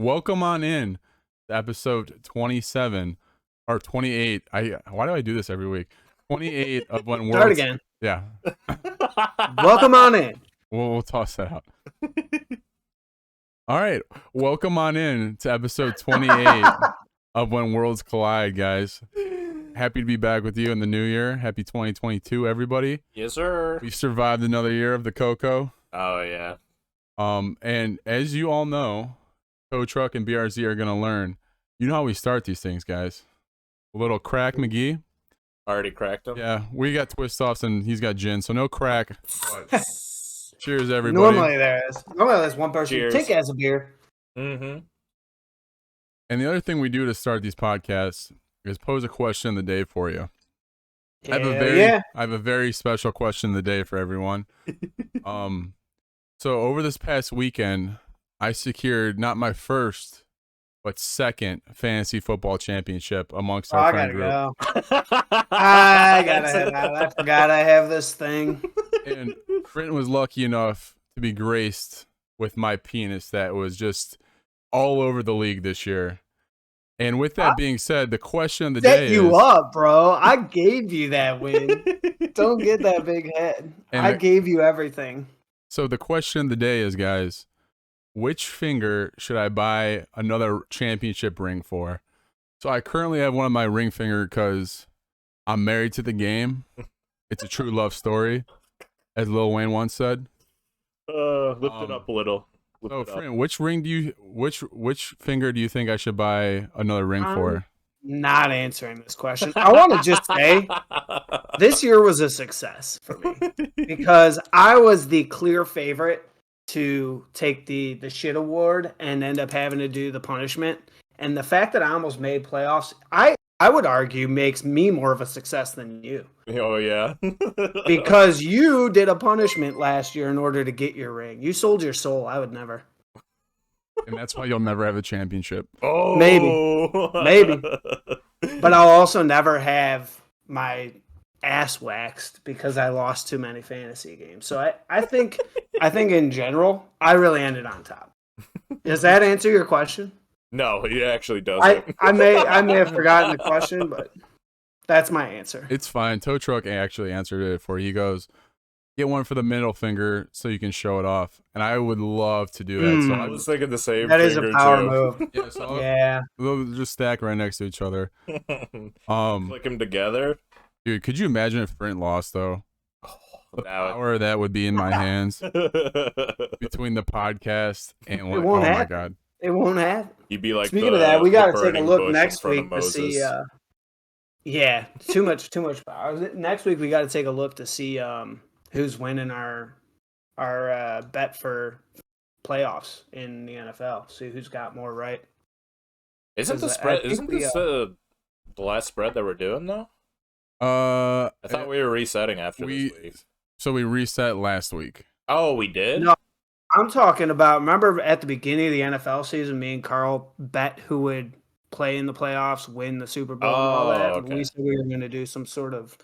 Welcome on in to episode 27 or 28. Why do I do this every week? 28 of when Start again. Yeah. Welcome on in. We'll toss that out. All right. Welcome on in to episode 28 of When Worlds Collide, guys. Happy to be back with you in the new year. Happy 2022, everybody. Yes, sir. We survived another year of the Coco. Oh, yeah. And as you all know, Tow Truck and BRZ are going to learn. You know how we start these things, guys. A little crack McGee. Already cracked them? Yeah, we got twist-offs and he's got gin, so no crack. Cheers, everybody. Normally there's one person Cheers. who take as a beer. Mm-hmm. And the other thing we do to start these podcasts is pose a question of the day for you. I have a very special question of the day for everyone. So over this past weekend, I secured not my first, but second fantasy football championship amongst our friend group. I gotta head out. I forgot I have this thing. And Britton was lucky enough to be graced with my penis that was just all over the league this year. And with that being said, the question of the day is... Set you up, bro. I gave you that win. Don't get that big head. I gave you everything. So the question of the day is, guys, which finger should I buy another championship ring for? So I currently have one of my ring finger because I'm married to the game. It's a true love story, as Lil Wayne once said. Lift it up a little. So, friend, which finger do you think I should buy another ring for? Not answering this question. I want to just say this year was a success for me because I was the clear favorite to take the shit award and end up having to do the punishment. And the fact that I almost made playoffs, I would argue makes me more of a success than you. Oh, yeah. Because you did a punishment last year in order to get your ring. You sold your soul. I would never. And that's why you'll never have a championship. Oh, maybe. But I'll also never have my ass waxed because I lost too many fantasy games. So I think in general, I really ended on top. Does that answer your question? No, it actually doesn't. I may have forgotten the question, but that's my answer. It's fine. Tow Truck actually answered it for you. He goes, get one for the middle finger so you can show it off. And I would love to do that. So I was thinking the same. That is a power move. Yeah, so yeah. We'll just stack right next to each other. Click them together. Dude, could you imagine if Brent lost, though? The power that would be in my hands between the podcast and oh my god. It won't happen. You'd be like, speaking of that, we got to take a look next week to see. Yeah, too much power. Next week we got to take a look to see who's winning our bet for playoffs in the NFL. See who's got more right. Isn't the spread? Isn't this the last spread that we're doing though? I thought we were resetting after this week. So we reset last week. Oh, we did? No, I'm talking about, remember at the beginning of the NFL season, me and Carl bet who would play in the playoffs, win the Super Bowl, and all that. Okay. We said we were going to do some sort of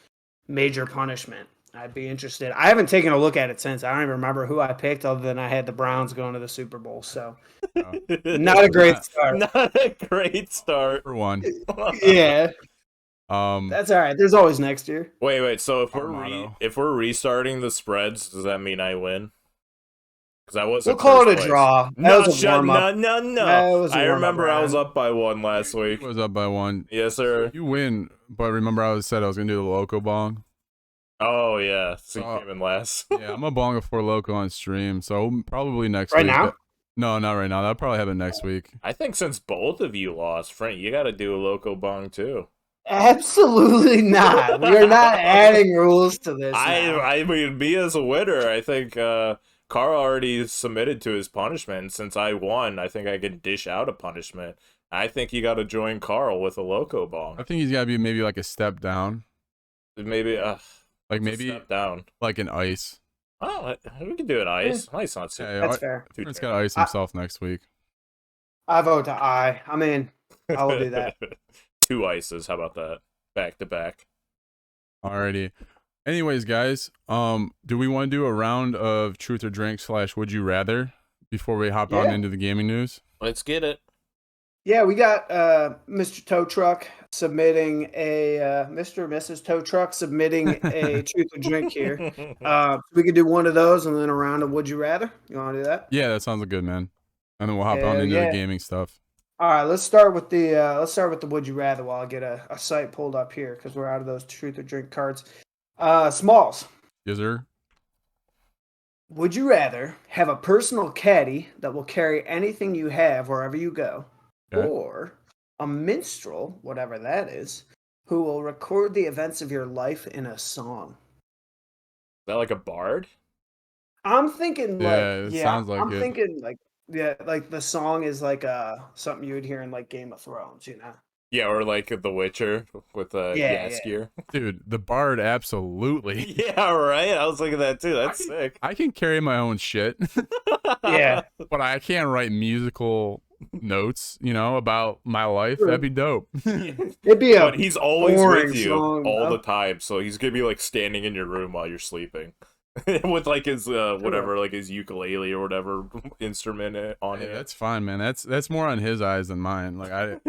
major punishment. I'd be interested. I haven't taken a look at it since. I don't even remember who I picked other than I had the Browns going to the Super Bowl. So not a great start. Not a great start. For one. Yeah. That's all right. There's always next year. Wait. So if we're restarting the spreads, does that mean I win? Because we'll call it a draw. That was a warm-up. No. I remember I was up by 1 last week. I was up by 1. Yes, sir. You win, but remember I said I was going to do the Loco Bong? Oh, yeah. So you came in last. Yeah, I'm going to bong a 4 Loco on stream, so probably next week. Right now? No, not right now. That'll probably happen next week. I think since both of you lost, Frank, you got to do a Loco Bong, too. Absolutely not. We are not adding rules to this. I mean, me as a winner, I think Carl already submitted to his punishment. Since I won, I think I can dish out a punishment. I think you got to join Carl with a Loco Bong. I think he's got to be maybe like a step down. Maybe, maybe step down. Like an ice. Oh, we can do an ice. Ice not too. That's fair. He's got to ice himself next week. I vote to I. I'm in. I will do that. 2 ices. How about that? Back to back. Alrighty. Anyways, guys, do we want to do a round of truth or drink / would you rather before we hop on into the gaming news? Let's get it. Yeah, we got Mr. Tow Truck submitting a Mr. or Mrs. Tow Truck submitting a truth or drink here. We could do one of those and then a round of Would You Rather. You want to do that? Yeah, that sounds good, man. And then we'll hop on Hell into the yeah. gaming stuff. All right, let's start with the Would You Rather while I get a site pulled up here because we're out of those truth or drink cards. Smalls. Yes, sir. Would you rather have a personal caddy that will carry anything you have wherever you go, Okay. or a minstrel, whatever that is, who will record the events of your life in a song? Is that like a bard? I'm thinking sounds like I'm it. thinking like the song is like something you would hear in like Game of Thrones, you know? Yeah, or like The Witcher with Yaskier. Dude, the bard, absolutely. Yeah, right. I was thinking that too. That's sick. I can carry my own shit, Yeah. but I can't write musical notes, about my life. That'd be dope. It'd be But he's always boring with you song, all though. the time, so he's gonna be like standing in your room while you're sleeping. With like his whatever, like his ukulele or whatever instrument on Hey, it. that's fine, man. That's more on his eyes than mine. Like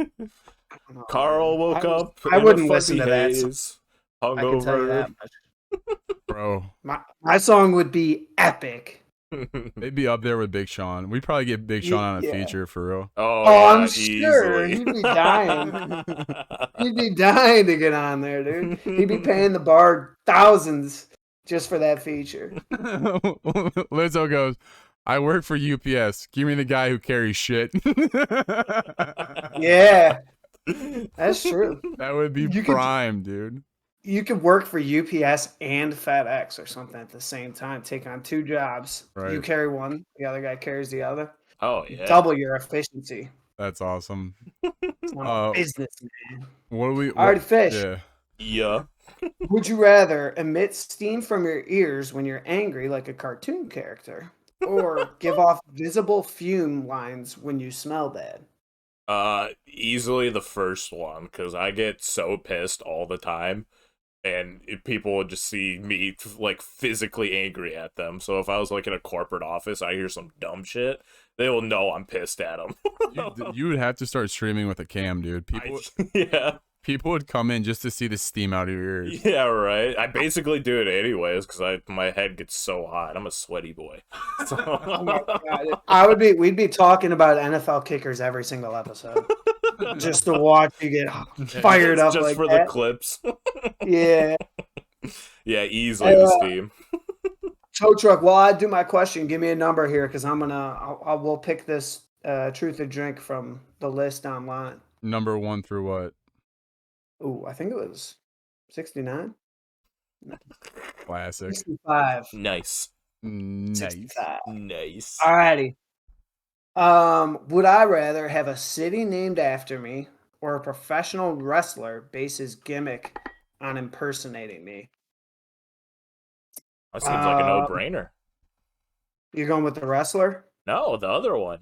Carl woke up. I in a wouldn't listen fuzzy to that. haze, I can tell you hungover. that much. bro, My song would be epic. they'd be up there with Big Sean. We'd probably get Big Sean on a Yeah. feature for real. Oh, Oh, yeah, I'm sure easily. he'd be dying. He'd be dying to get on there, dude. He'd be paying the bard thousands just for that feature. Lizzo goes, I work for UPS. Give me the guy who carries shit. Yeah, that's true. That would be You could- prime, dude. You could work for UPS and FedEx or something at the same time. Take on two jobs. Right. You carry one, the other guy carries the other. Oh yeah. Double your efficiency. That's awesome. It's not a business, man. What do we? All right, Fish. Yeah. Yeah. Would you rather emit steam from your ears when you're angry, like a cartoon character, or give off visible fume lines when you smell bad? Easily the first one, because I get so pissed all the time, and people would just see me like physically angry at them. So if I was like in a corporate office, I hear some dumb shit, they will know I'm pissed at them. You would have to start streaming with a cam, dude. Yeah. People would come in just to see the steam out of your ears. Yeah, right. I basically do it anyways because my head gets so hot. I'm a sweaty boy. So... Oh my God. We'd be talking about NFL kickers every single episode. Just to watch you get fired up just like for that. the clips. Yeah. Yeah, easily the steam. Tow truck, while I do my question, give me a number here because I will pick this truth or drink from the list online. Number 1 through what? Ooh, I think it was 69. Classic. 65. Nice. 65. Nice. Alrighty. Would I rather have a city named after me or a professional wrestler base his gimmick on impersonating me? That seems like a no-brainer. You're going with the wrestler? No, the other one.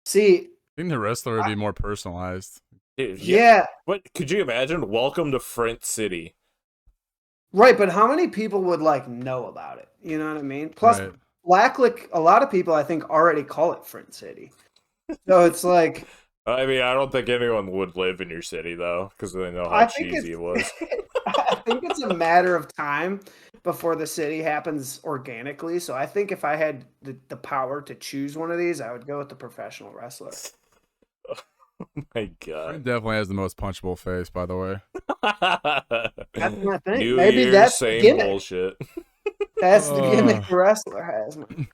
See, I think the wrestler would be more personalized. Dude, yeah. What could you imagine? Welcome to Front City. Right, but how many people would like know about it? You know what I mean? Plus, Right. Blacklick, a lot of people I think already call it Front City. So it's like I mean, I don't think anyone would live in your city though, because they know how I think cheesy it was. I think it's a matter of time before the city happens organically. So I think if I had the power to choose one of these, I would go with the professional wrestler. My It God. definitely has the most punchable face, by the way. That's my thing. New Maybe Year, that's the same gimmick. bullshit. That's the gimmick the wrestler has. Man.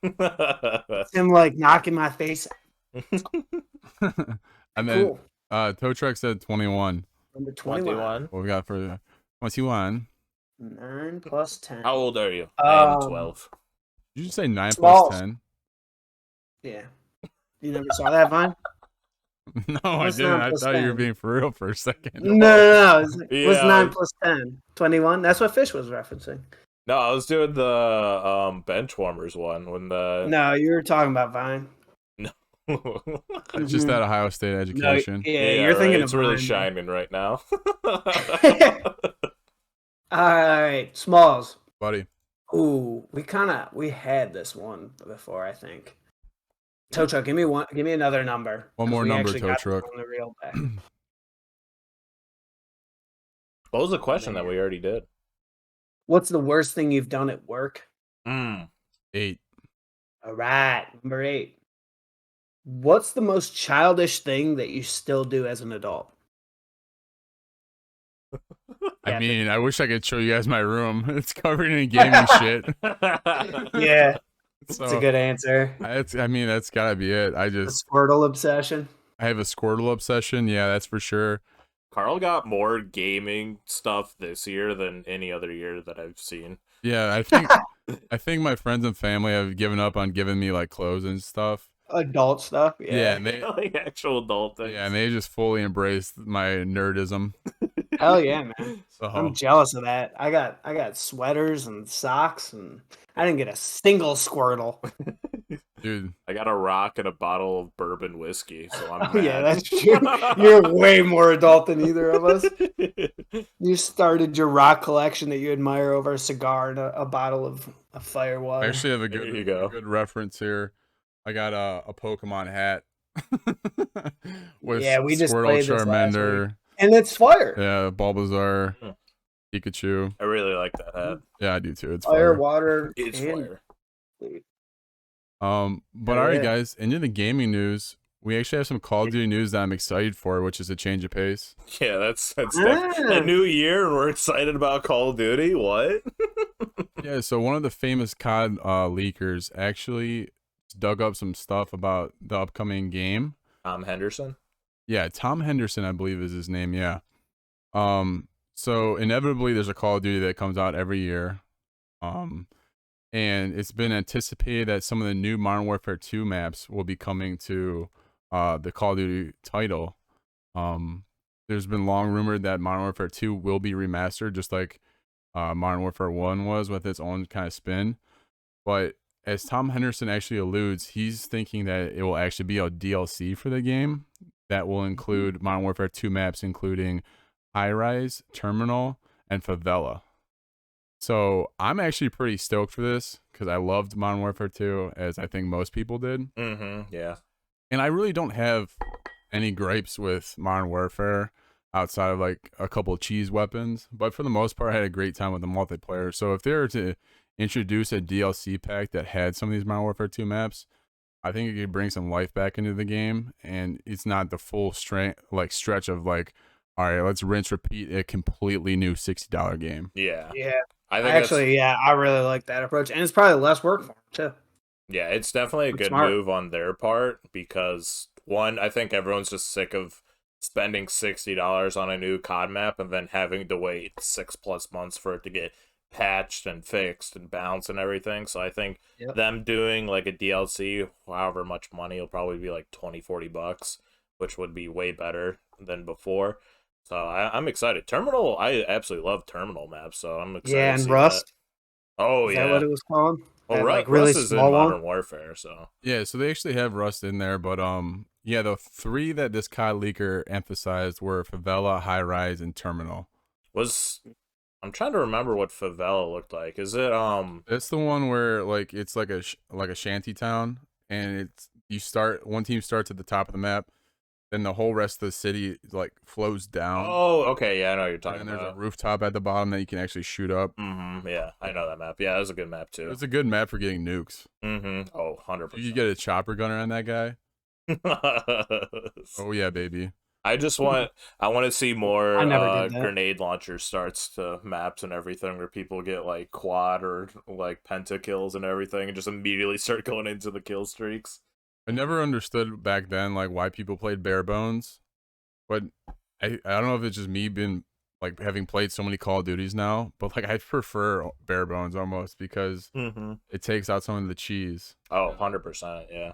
It's him like knocking my face out. And then Cool. Tow Truck said 21. Number 21. What we got for 21? 9 plus 10. How old are you? I am 12. Did you say 9 Smalls. plus 10? Yeah. You never saw that, Vine? No, What's I didn't. 9 I plus thought you were 10? being for real for a second. No. What's Yeah. 9 plus 10? 21? That's what Fish was referencing. No, I was doing the bench warmers one when the No, you were talking about Vine. It's just that Ohio State education. Yeah, you're thinking it's of really Vine, shining right now. All right, Smalls. Buddy. Ooh, we had this one before, I think. Tow truck, give me another number. One 'cause more we number, actually tow got this truck. on the reel back. What was the question that Man. we already did? What's the worst thing you've done at work? 8. All right, number 8. What's the most childish thing that you still do as an adult? I Yeah, mean, I wish I could show you guys my room. It's covered in gaming shit. Yeah, So it's a good answer. I mean, that's gotta be it. The Squirtle obsession. I have a Squirtle obsession. Yeah, that's for sure. Carl got more gaming stuff this year than any other year that I've seen. Yeah, I think my friends and family have given up on giving me like clothes and stuff. Adult stuff. Yeah, Yeah. and they Like actual adult things. yeah, and they just fully embraced my nerdism. Hell yeah, man. I'm So jealous of that. I got sweaters and socks, and I didn't get a single Squirtle. dude, I got a rock and a bottle of bourbon whiskey, so I'm Oh yeah, mad. that's true. You're way more adult than either of us. You started your rock collection that you admire over a cigar and a bottle of fire I water. actually have a There good you go. good reference here. I got a Pokemon hat with Yeah, we just Squirtle, played this last Charmander, And it's fire. yeah, Bulbasaur, Hmm. Pikachu. I really like that hat. Yeah, I do too. It's Fire, fire. water, It's and fire. But Oh, all right, yeah. guys, into the gaming news. We actually have some Call of Duty news that I'm excited for, which is a change of pace. Yeah, that's Ah. a new year, and we're excited about Call of Duty. What? Yeah, so one of the famous COD leakers actually dug up some stuff about the upcoming game. Tom Henderson. Yeah, Tom Henderson, I believe is his name. Yeah. So inevitably, there's a Call of Duty that comes out every year. And it's been anticipated that some of the new Modern Warfare 2 maps will be coming to the Call of Duty title. There's been long rumored that Modern Warfare 2 will be remastered, just like Modern Warfare 1 was, with its own kind of spin. But as Tom Henderson actually alludes, he's thinking that it will actually be a DLC for the game that will include Modern Warfare 2 maps, including High Rise, Terminal, and Favela. So I'm actually pretty stoked for this because I loved Modern Warfare 2, as I think most people did. Mm-hmm. Yeah. And I really don't have any gripes with Modern Warfare outside of like a couple of cheese weapons. But for the most part, I had a great time with the multiplayer. So if they were to introduce a DLC pack that had some of these Modern Warfare 2 maps, I think it could bring some life back into the game. And it's not the full stretch of like, all right, let's rinse, repeat a completely new $60 game. Yeah. Yeah. I think I really like that approach, and it's probably less work for him too. yeah, it's definitely a It's good smart. move on their part because one, I think everyone's just sick of spending $60 on a new COD map and then having to wait 6+ months for it to get patched and fixed and bounced and everything. So I think Yep. them doing like a DLC, however much money, will probably be like $20-$40, which would be way better than before. So I'm excited. Terminal, I absolutely love Terminal maps, so I'm excited. Yeah, to and see Rust. That. Oh Is yeah. that what it was called? Well, That, Rust, really Rust is in small one? Modern Warfare, so Yeah, so they actually have Rust in there, but yeah, the 3 that this COD leaker emphasized were Favela, High Rise, and Terminal. I'm trying to remember what Favela looked like. Is it It's the one where like it's like a shanty town, and one team starts at the top of the map, then the whole rest of the city like flows down. Oh, okay, yeah, I know what you're and talking then there's about. a rooftop at the bottom that you can actually shoot up. Mm-hmm. Yeah, I know that map. Yeah, that was a good map It too. was a good map for getting nukes. Mm-hmm. Oh, 100%. You could get a chopper gunner on that guy. Oh yeah, baby. I want to see more I never did that. grenade launcher starts to maps and everything where people get like quad or like pentakills and everything and just immediately start going into the kill streaks. I never understood back then like why people played bare bones, but I don't know if it's just me being like having played so many Call of Duties now, but like I prefer bare bones almost because Mm-hmm. it takes out some of the cheese. Oh, 100%, yeah.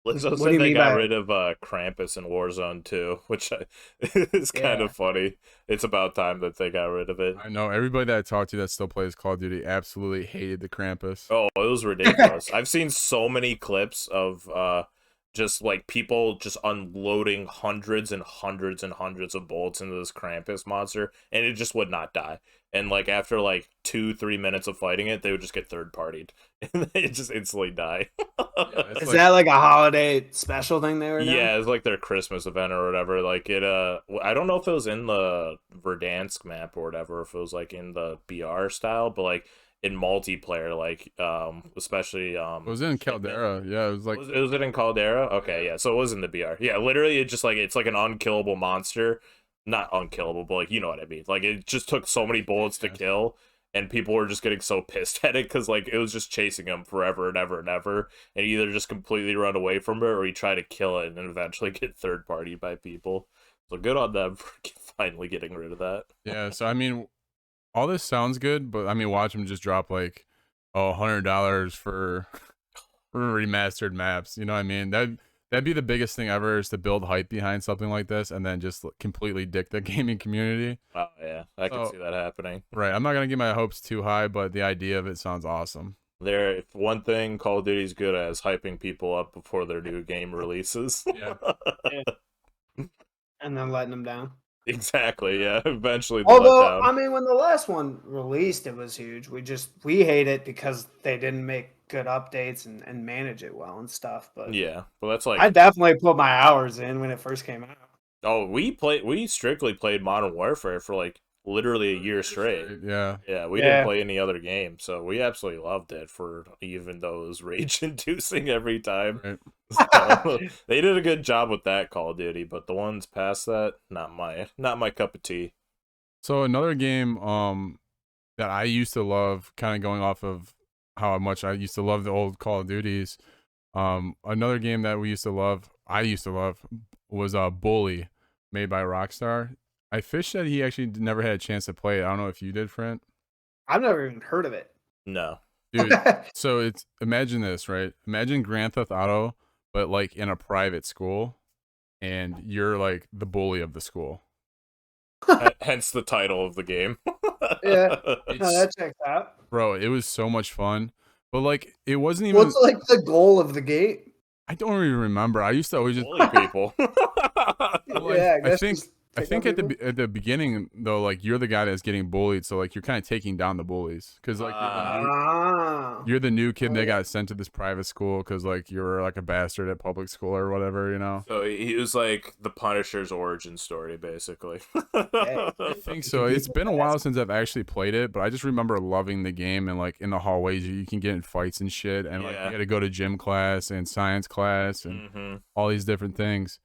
Lizzo What do said you they mean got by- rid of Krampus in Warzone too, which is kind Yeah. of funny. It's about time that they got rid of it. I know everybody that I talked to that still plays Call of Duty absolutely hated the Krampus. Oh, it was ridiculous. I've seen so many clips of just like people just unloading hundreds and hundreds and hundreds of bullets into this Krampus monster, and it just would not die. And like after like 2-3 minutes of fighting it, they would just get third partied, and they just instantly die. Is that like a holiday special thing they were doing? Yeah, it's like their Christmas event or whatever. Like it, I don't know if it was in the Verdansk map or whatever, if it was like in the BR style, but like in multiplayer, like especially It was in Caldera. Yeah, it was like was it in Caldera? Okay, yeah. So it was in the BR. Yeah, literally, it just like it's like an unkillable monster, not unkillable, but like you know what I mean. Like it just took so many bullets to kill, and people were just getting so pissed at it because like it was just chasing them forever and ever and ever, and you either just completely run away from it or you try to kill it and then eventually get third party by people. So good on them for finally getting rid of that. yeah. So I mean, all this sounds good, but I mean, watch them just drop like $100 for remastered maps. You know what I mean? That'd be the biggest thing ever, is to build hype behind something like this and then just completely dick the gaming community. Oh yeah, I can see that happening. Right. I'm not gonna get my hopes too high, but the idea of it sounds awesome. If one thing Call of Duty's good at is hyping people up before their new game releases. Yeah. And then letting them down. Exactly, yeah. Eventually the Although, letdown. I mean, when the last one released, it was huge. We hate it because they didn't make good updates and manage it well and stuff. But Yeah, well that's like I definitely put my hours in when it first came out. oh, we strictly played Modern Warfare for like literally a year straight. Yeah. Yeah, we didn't play any other game, so we absolutely loved it for even though it was rage inducing every time. Right. So, they did a good job with that Call of Duty, but the ones past that, not my cup of tea. So another game that I used to love, kind of going off of how much I used to love the old Call of Duties. Another game that I used to love was Bully, made by Rockstar. I fish that he actually never had a chance to play it. I don't know if you did, Front. I've never even heard of it. No. Dude, so imagine this, right? Imagine Grand Theft Auto, but like in a private school, and you're like the bully of the school. Hence the title of the game. Yeah, no, that checks out. Bro, it was so much fun. But like it wasn't even What's like the goal of the game? I don't even remember. I used to always just bully people. Yeah, I think at the beginning though, like you're the guy that's getting bullied, so like you're kind of taking down the bullies because like you're the new kid that got sent to this private school because like you're like a bastard at public school or whatever, you know. So he was like the Punisher's origin story, basically. I think so. It's been a while since I've actually played it, but I just remember loving the game, and like in the hallways you can get in fights and shit, and like you got to go to gym class and science class and all these different things.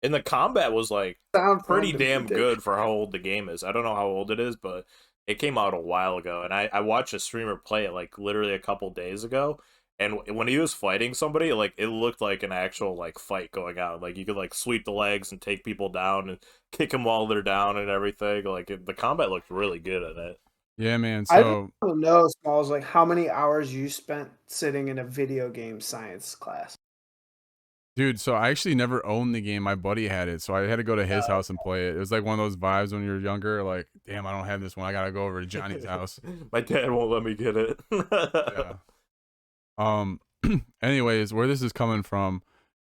And the combat was like pretty damn good for how old the game is. I don't know how old it is, but it came out a while ago, and I watched a streamer play it like literally a couple days ago. And when he was fighting somebody, like it looked like an actual like fight going on. Like you could like sweep the legs and take people down and kick them while they're down and everything. Like the combat looked really good in it. Yeah, man. I So don't know, Smalls, like how many hours you spent sitting in a video game science class. dude, so I actually never owned the game. My buddy had it, so I had to go to his house and play it. It was like one of those vibes when you're younger, like, damn, I don't have this one. I gotta go over to Johnny's house. My dad won't let me get it. Yeah. Anyways, where this is coming from,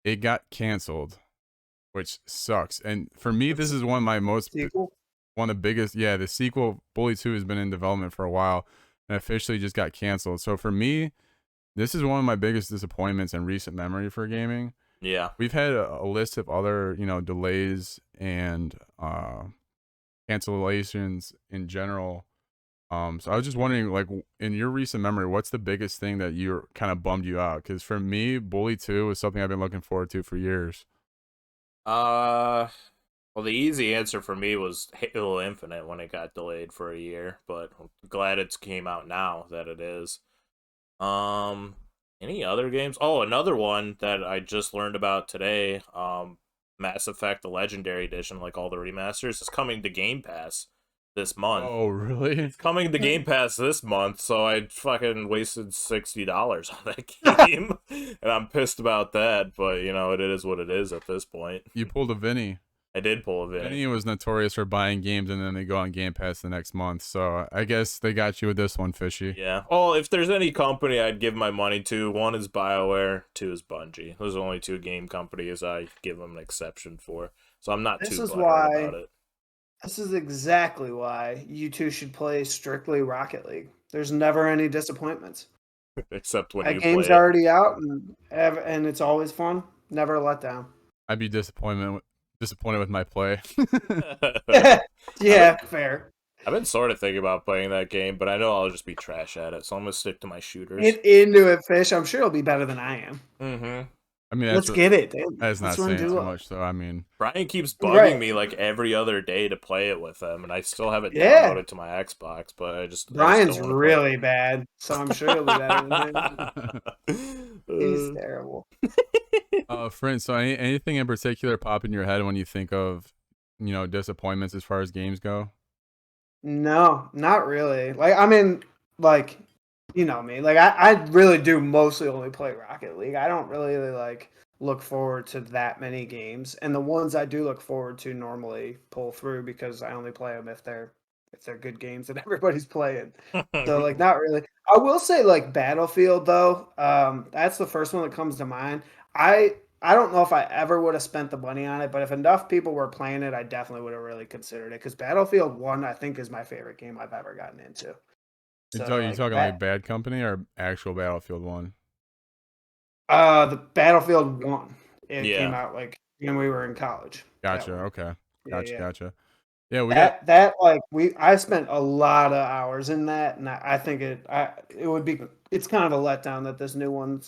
it got canceled, which sucks. And for me, this is one of my one of the biggest. Yeah, the sequel, Bully 2, has been in development for a while and officially just got canceled. So for me, this is one of my biggest disappointments in recent memory for gaming. Yeah, we've had a list of other, delays and cancellations in general. So I was just wondering, like, in your recent memory, what's the biggest thing that you're kind of bummed you out? Because for me, Bully 2 is something I've been looking forward to for years. Well, the easy answer for me was Halo Infinite when it got delayed for a year, but I'm glad it came out now that it is. Any other games? Oh, another one that I just learned about today, Mass Effect, the Legendary Edition, like all the remasters, is coming to Game Pass this month. Oh, really? It's coming to Game Pass this month, so I fucking wasted $60 on that game, and I'm pissed about that, but, it is what it is at this point. You pulled a Vinny. I did pull a Vinny. Vinny was notorious for buying games and then they go on Game Pass the next month. So I guess they got you with this one, Fishy. Yeah. Well, if there's any company I'd give my money to, one is BioWare, two is Bungie. Those are the only two game companies I give them an exception for. So I'm not too butthurt about it. This is exactly why you two should play strictly Rocket League. There's never any disappointments. Except when That you game's play already out, and it's always fun. Never a letdown. I'd be disappointed with my play. Yeah, fair. I've been sort of thinking about playing that game, but I know I'll just be trash at it, so I'm gonna stick to my shooters. Get into it, Fish. I'm sure you'll be better than I am. Mm-hmm. I mean, Let's get it. Dude. That's not saying too much, so I mean, Brian keeps bugging me like every other day to play it with him, and I still haven't downloaded to my Xbox. But Brian's really bad, so I'm sure he'll be better than him. He's terrible. Friend, so anything in particular pop in your head when you think of, disappointments as far as games go? No, not really. Like, I mean, like, you know me. Like, I really do mostly only play Rocket League. I don't really look forward to that many games, and the ones I do look forward to normally pull through because I only play them if they're good games that everybody's playing. So like, not really. I will say like Battlefield though. That's the first one that comes to mind. I don't know if I ever would have spent the money on it, but if enough people were playing it, I definitely would have really considered it because Battlefield 1, I think, is my favorite game I've ever gotten into. So, you talking like Bad Company or actual Battlefield 1? The Battlefield 1. It came out like when we were in college. Gotcha. Okay. Gotcha. Yeah, I spent a lot of hours in that, and I think it's kind of a letdown that this new one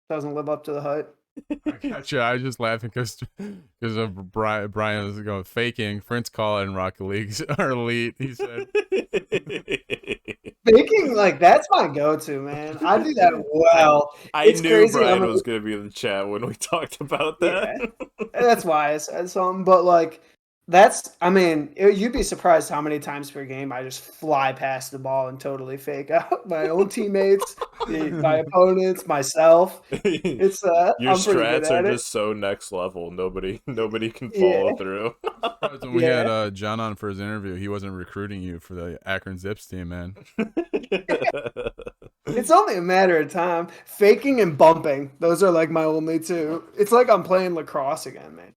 doesn't live up to the hype. I gotcha. I was just laughing because of Brian was going faking. Prince call it in Rocket League are elite. He said faking, like that's my go-to, man. I do that well. I knew Brian was going to be in the chat when we talked about that. Yeah, that's why I said something. But like, you'd be surprised how many times per game I just fly past the ball and totally fake out my own teammates, my opponents, myself. It's your strats are just so next level. Nobody can follow through. When we had John on for his interview, he wasn't recruiting you for the Akron Zips team, man. It's only a matter of time. Faking and bumping, those are like my only two. It's like I'm playing lacrosse again, man.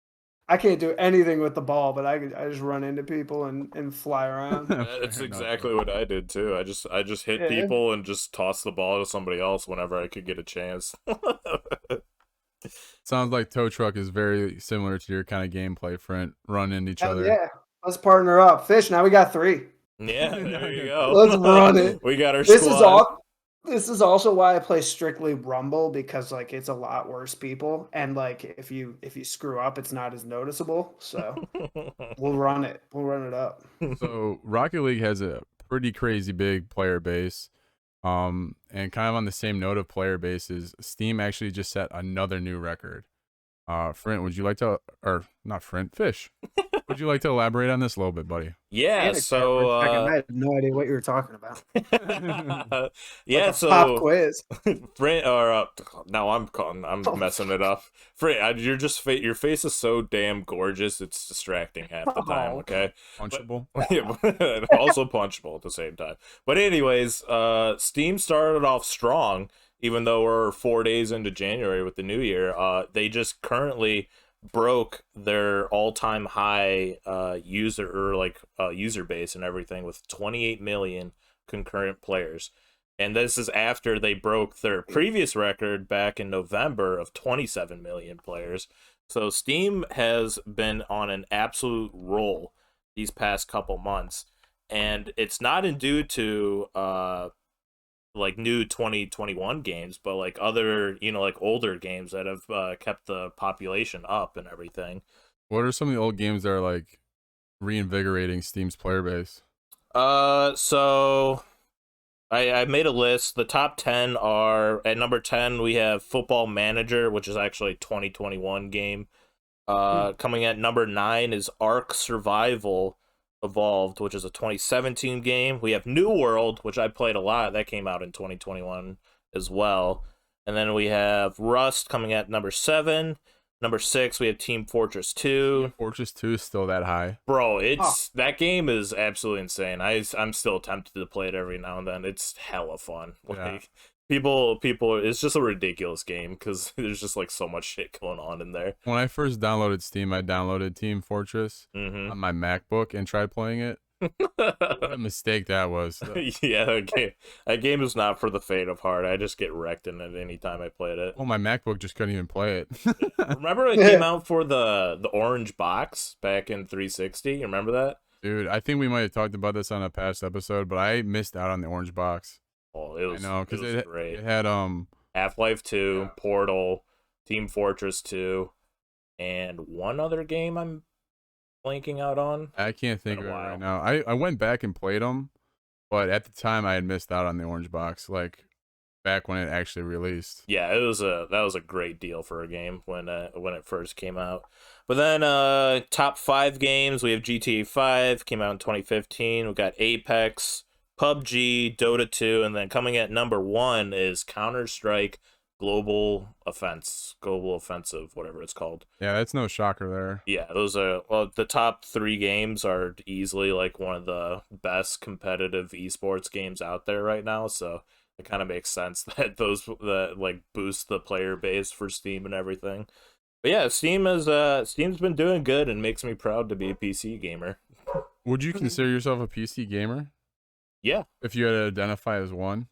I can't do anything with the ball, but I just run into people and fly around. That's exactly what I did too. I just hit people and just toss the ball to somebody else whenever I could get a chance. Sounds like Tow Truck is very similar to your kind of gameplay, friend. Run into each other. Yeah, let's partner up. Fish, now we got 3. Yeah, there you go. Let's run it. We got our squad. This is also why I play strictly Rumble because like it's a lot worse people, and like if you screw up, it's not as noticeable. So we'll run it up. So Rocket League has a pretty crazy big player base, and kind of on the same note of player bases, Steam actually just set another new record. Frint, would you like to, or not Frint, Fish? Would you like to elaborate on this a little bit, buddy? Yeah, so I had no idea what you were talking about. Yeah, like so pop quiz. Frint, or now I'm messing it up. Frint, your face is so damn gorgeous, it's distracting half the time. Okay, punchable. Also punchable at the same time. But anyways, Steam started off strong. Even though we're 4 days into January with the new year, they just currently broke their all-time high user base and everything with 28 million concurrent players. And this is after they broke their previous record back in November of 27 million players. So Steam has been on an absolute roll these past couple months. And it's not due to like new 2021 games, but like other, like older games that have kept the population up and everything. What are some of the old games that are like reinvigorating Steam's player base? So I made a list. The top 10 are, at number 10 we have Football Manager, which is actually a 2021 game. Coming at number 9 is Ark Survival Evolved, which is a 2017 game. We have New World, which I played a lot. That came out in 2021 as well. And then we have Rust coming at number 7. Number 6, we have Team Fortress 2. Fortress 2 is still that high. Bro, that game is absolutely insane. I'm still tempted to play it every now and then. It's hella fun. Yeah. Like people, it's just a ridiculous game because there's just like so much shit going on in there. When I first downloaded Steam, I downloaded Team Fortress on my MacBook and tried playing it. What a mistake that was. Yeah, that game is not for the faint of heart. I just get wrecked in it anytime I played it. Oh, my MacBook just couldn't even play it. Remember it came out for the orange box back in 360? You remember that? Dude, I think we might have talked about this on a past episode, but I missed out on the orange box. Oh, it was, I know, because it great. It had Half-Life 2, yeah. Portal, Team Fortress 2, and one other game I'm blanking out on. I can't think of it right now. I went back and played them, but at the time I had missed out on the orange box, like back when it actually released. Yeah, that was a great deal for a game when it first came out. But then top 5 games, we have GTA 5, came out in 2015. We got Apex, PUBG, Dota 2, and then coming at number 1 is Counter-Strike Global Offensive, whatever it's called. Yeah, that's no shocker there. Yeah, those are the top 3 games are easily like one of the best competitive esports games out there right now. So it kind of makes sense that that like boost the player base for Steam and everything. But yeah, Steam's been doing good and makes me proud to be a PC gamer. Would you consider yourself a PC gamer? Yeah. If you had to identify as one?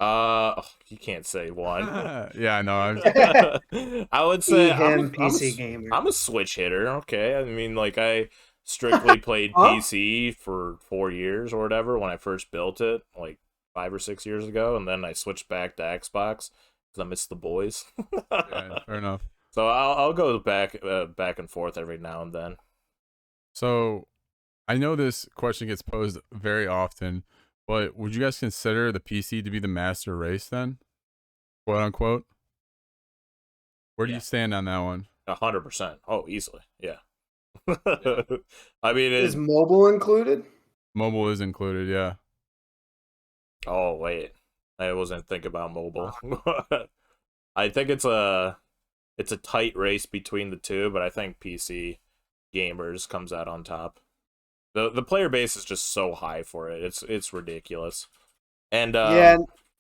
You can't say one. Yeah, I know. I would say I'm PC gamer. I'm a Switch hitter. Okay, I mean, like I strictly played PC for 4 years or whatever when I first built it, like 5 or 6 years ago, and then I switched back to Xbox because I miss the boys. Yeah, fair enough. So I'll go back and forth every now and then. So I know this question gets posed very often, but would you guys consider the PC to be the master race then? Quote unquote? Where do you stand on that one? 100%. Oh, easily. Yeah. I mean, is mobile included? Mobile is included, yeah. Oh, wait. I wasn't thinking about mobile. I think it's a tight race between the two, but I think PC gamers comes out on top. The player base is just so high for it. It's ridiculous. And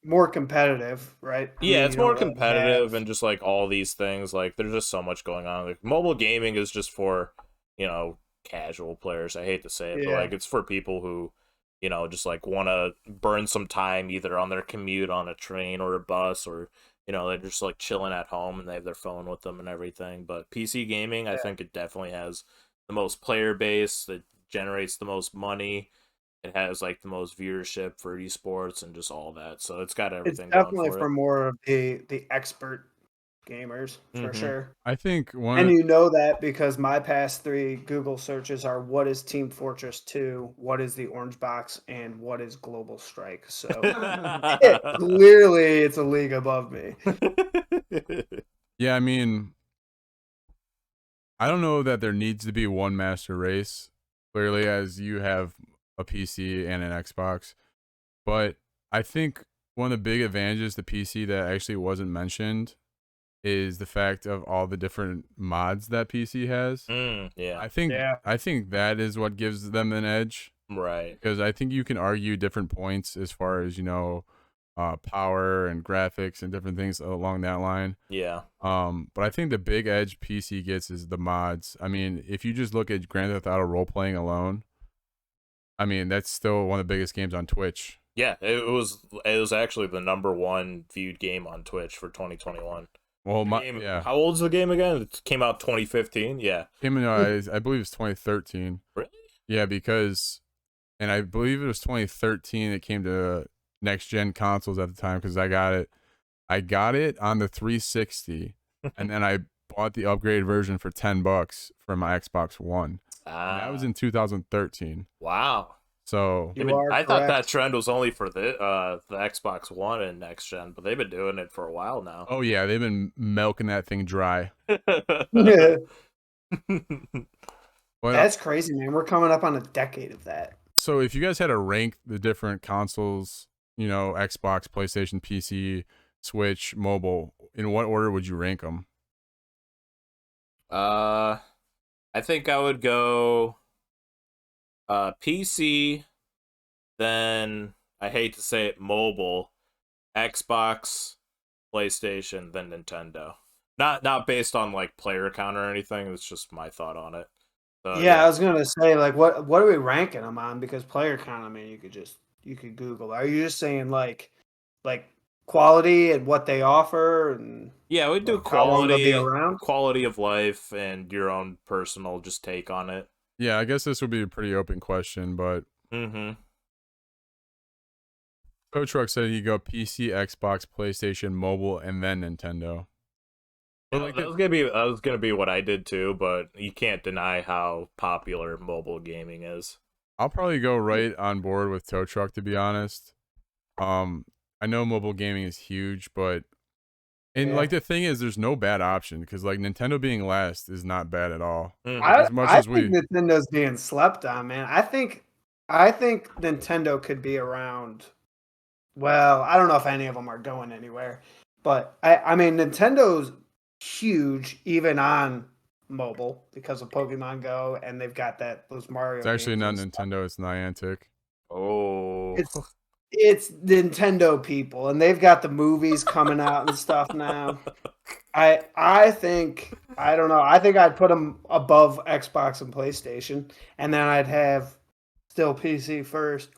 more competitive, right? Yeah, it's more competitive and just like all these things, like there's just so much going on. Like mobile gaming is just for, casual players. I hate to say it, but like it's for people who, just like want to burn some time either on their commute on a train or a bus, or they're just like chilling at home and they have their phone with them and everything. But PC gaming, I think it definitely has the most player base, that generates the most money. It has like the most viewership for esports and just all that. So it's got everything. It's definitely going for more of the expert gamers, for sure. I think and you know that because my past 3 Google searches are what is Team Fortress 2, what is the Orange Box, and what is Global Strike. So clearly it's a league above me. Yeah, I mean, I don't know that there needs to be one master race, clearly, as you have a PC and an Xbox. But I think one of the big advantages to PC that actually wasn't mentioned is the fact of all the different mods that PC has. Yeah. I think that is what gives them an edge. Right. Because I think you can argue different points as far as, power and graphics and different things along that line. Yeah. But I think the big edge PC gets is the mods. I mean, if you just look at Grand Theft Auto role playing alone, I mean, that's still one of the biggest games on Twitch. Yeah, it was actually the number 1 viewed game on Twitch for 2021. Well, How old is the game again? It came out 2015. Yeah. I believe it's 2013. Really? Yeah, and I believe it was 2013. It came to next gen consoles at the time because I got it on the 360, and then I bought the upgraded version for $10 for my Xbox One. And that was in 2013. Wow. So I thought that trend was only for the Xbox One and next gen, but they've been doing it for a while now. Oh yeah, they've been milking that thing dry. Yeah. That's crazy, man. We're coming up on a decade of that. So if you guys had to rank the different consoles, Xbox, PlayStation, PC, Switch, mobile, in what order would you rank them? I think I would go PC, then I hate to say it, mobile, Xbox, PlayStation, then Nintendo. Not based on like player count or anything. It's just my thought on it. So Yeah, I was gonna say like what are we ranking them on? Because player count, I mean, you could Google. Are you just saying like quality and what they offer and yeah, we do like how long they'll be around? quality of life, and your own personal just take on it. Yeah, I guess this would be a pretty open question, but Mm-hmm. Tow Truck said he'd go PC, Xbox, PlayStation, mobile, and then Nintendo. But like, That was gonna be what I did too, but you can't deny how popular mobile gaming is. I'll probably go right on board with Tow Truck, to be honest. I know mobile gaming is huge, but Yeah. like the thing is, there's no bad option because like Nintendo being last is not bad at all. Mhm. As much I as think Nintendo's being slept on, man. I think Nintendo could be around. Well, I don't know if any of them are going anywhere, but I mean Nintendo's huge even on mobile because of Pokemon Go, and they've got those Mario it's actually games not and stuff. Nintendo, it's Niantic. Oh, It's Nintendo people, and they've got the movies coming out and stuff now. I think I don't know. I think I'd put them above Xbox and PlayStation, and then I'd have still PC first,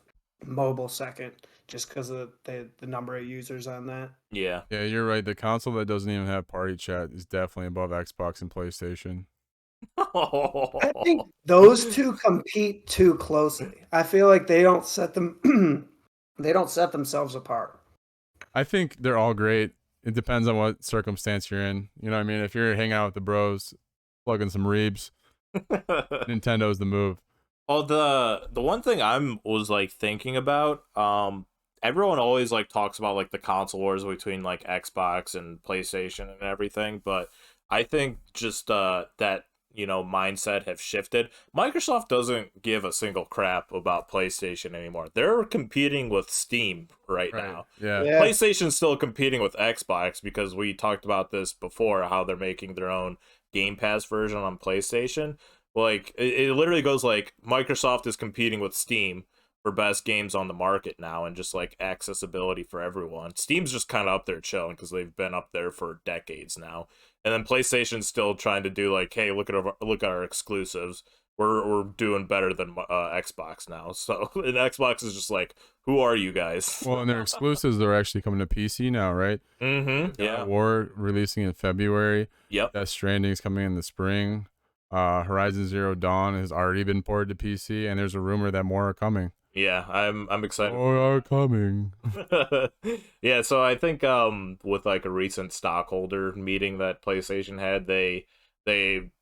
mobile second, just because of the number of users on that. yeah. Yeah, you're right. The console that doesn't even have party chat is definitely above Xbox and PlayStation. I think those two compete too closely. I feel like they don't set them they don't set themselves apart. I think they're all great. It depends on what circumstance you're in. You know what I mean? If you're hanging out with the bros, plugging some reebs, Nintendo's the move. Well, the one thing was like thinking about, everyone always like talks about like the console wars between like Xbox and PlayStation and everything, but I think just that mindset have shifted. Microsoft doesn't give a single crap about PlayStation anymore. They're competing with Steam right now. Yeah. Yeah. PlayStation's still competing with Xbox because we talked about this before, how they're making their own Game Pass version on PlayStation. Like it literally goes like Microsoft is competing with Steam for best games on the market now, and just like accessibility for everyone. Steam's just kind of up there chilling because they've been up there for decades now. And then PlayStation's still trying to do like, hey, look at our exclusives. We're doing better than Xbox now. So and Xbox is just like, who are you guys? Well, and their exclusives are actually coming to PC now, right? Mm-hmm. Yeah. War releasing in February. Yep. Death Stranding's coming in the spring. Horizon Zero Dawn has already been ported to PC, and there's a rumor that more are coming. Yeah, I'm excited. More are coming. Yeah, so I think with like a recent stockholder meeting that PlayStation had, they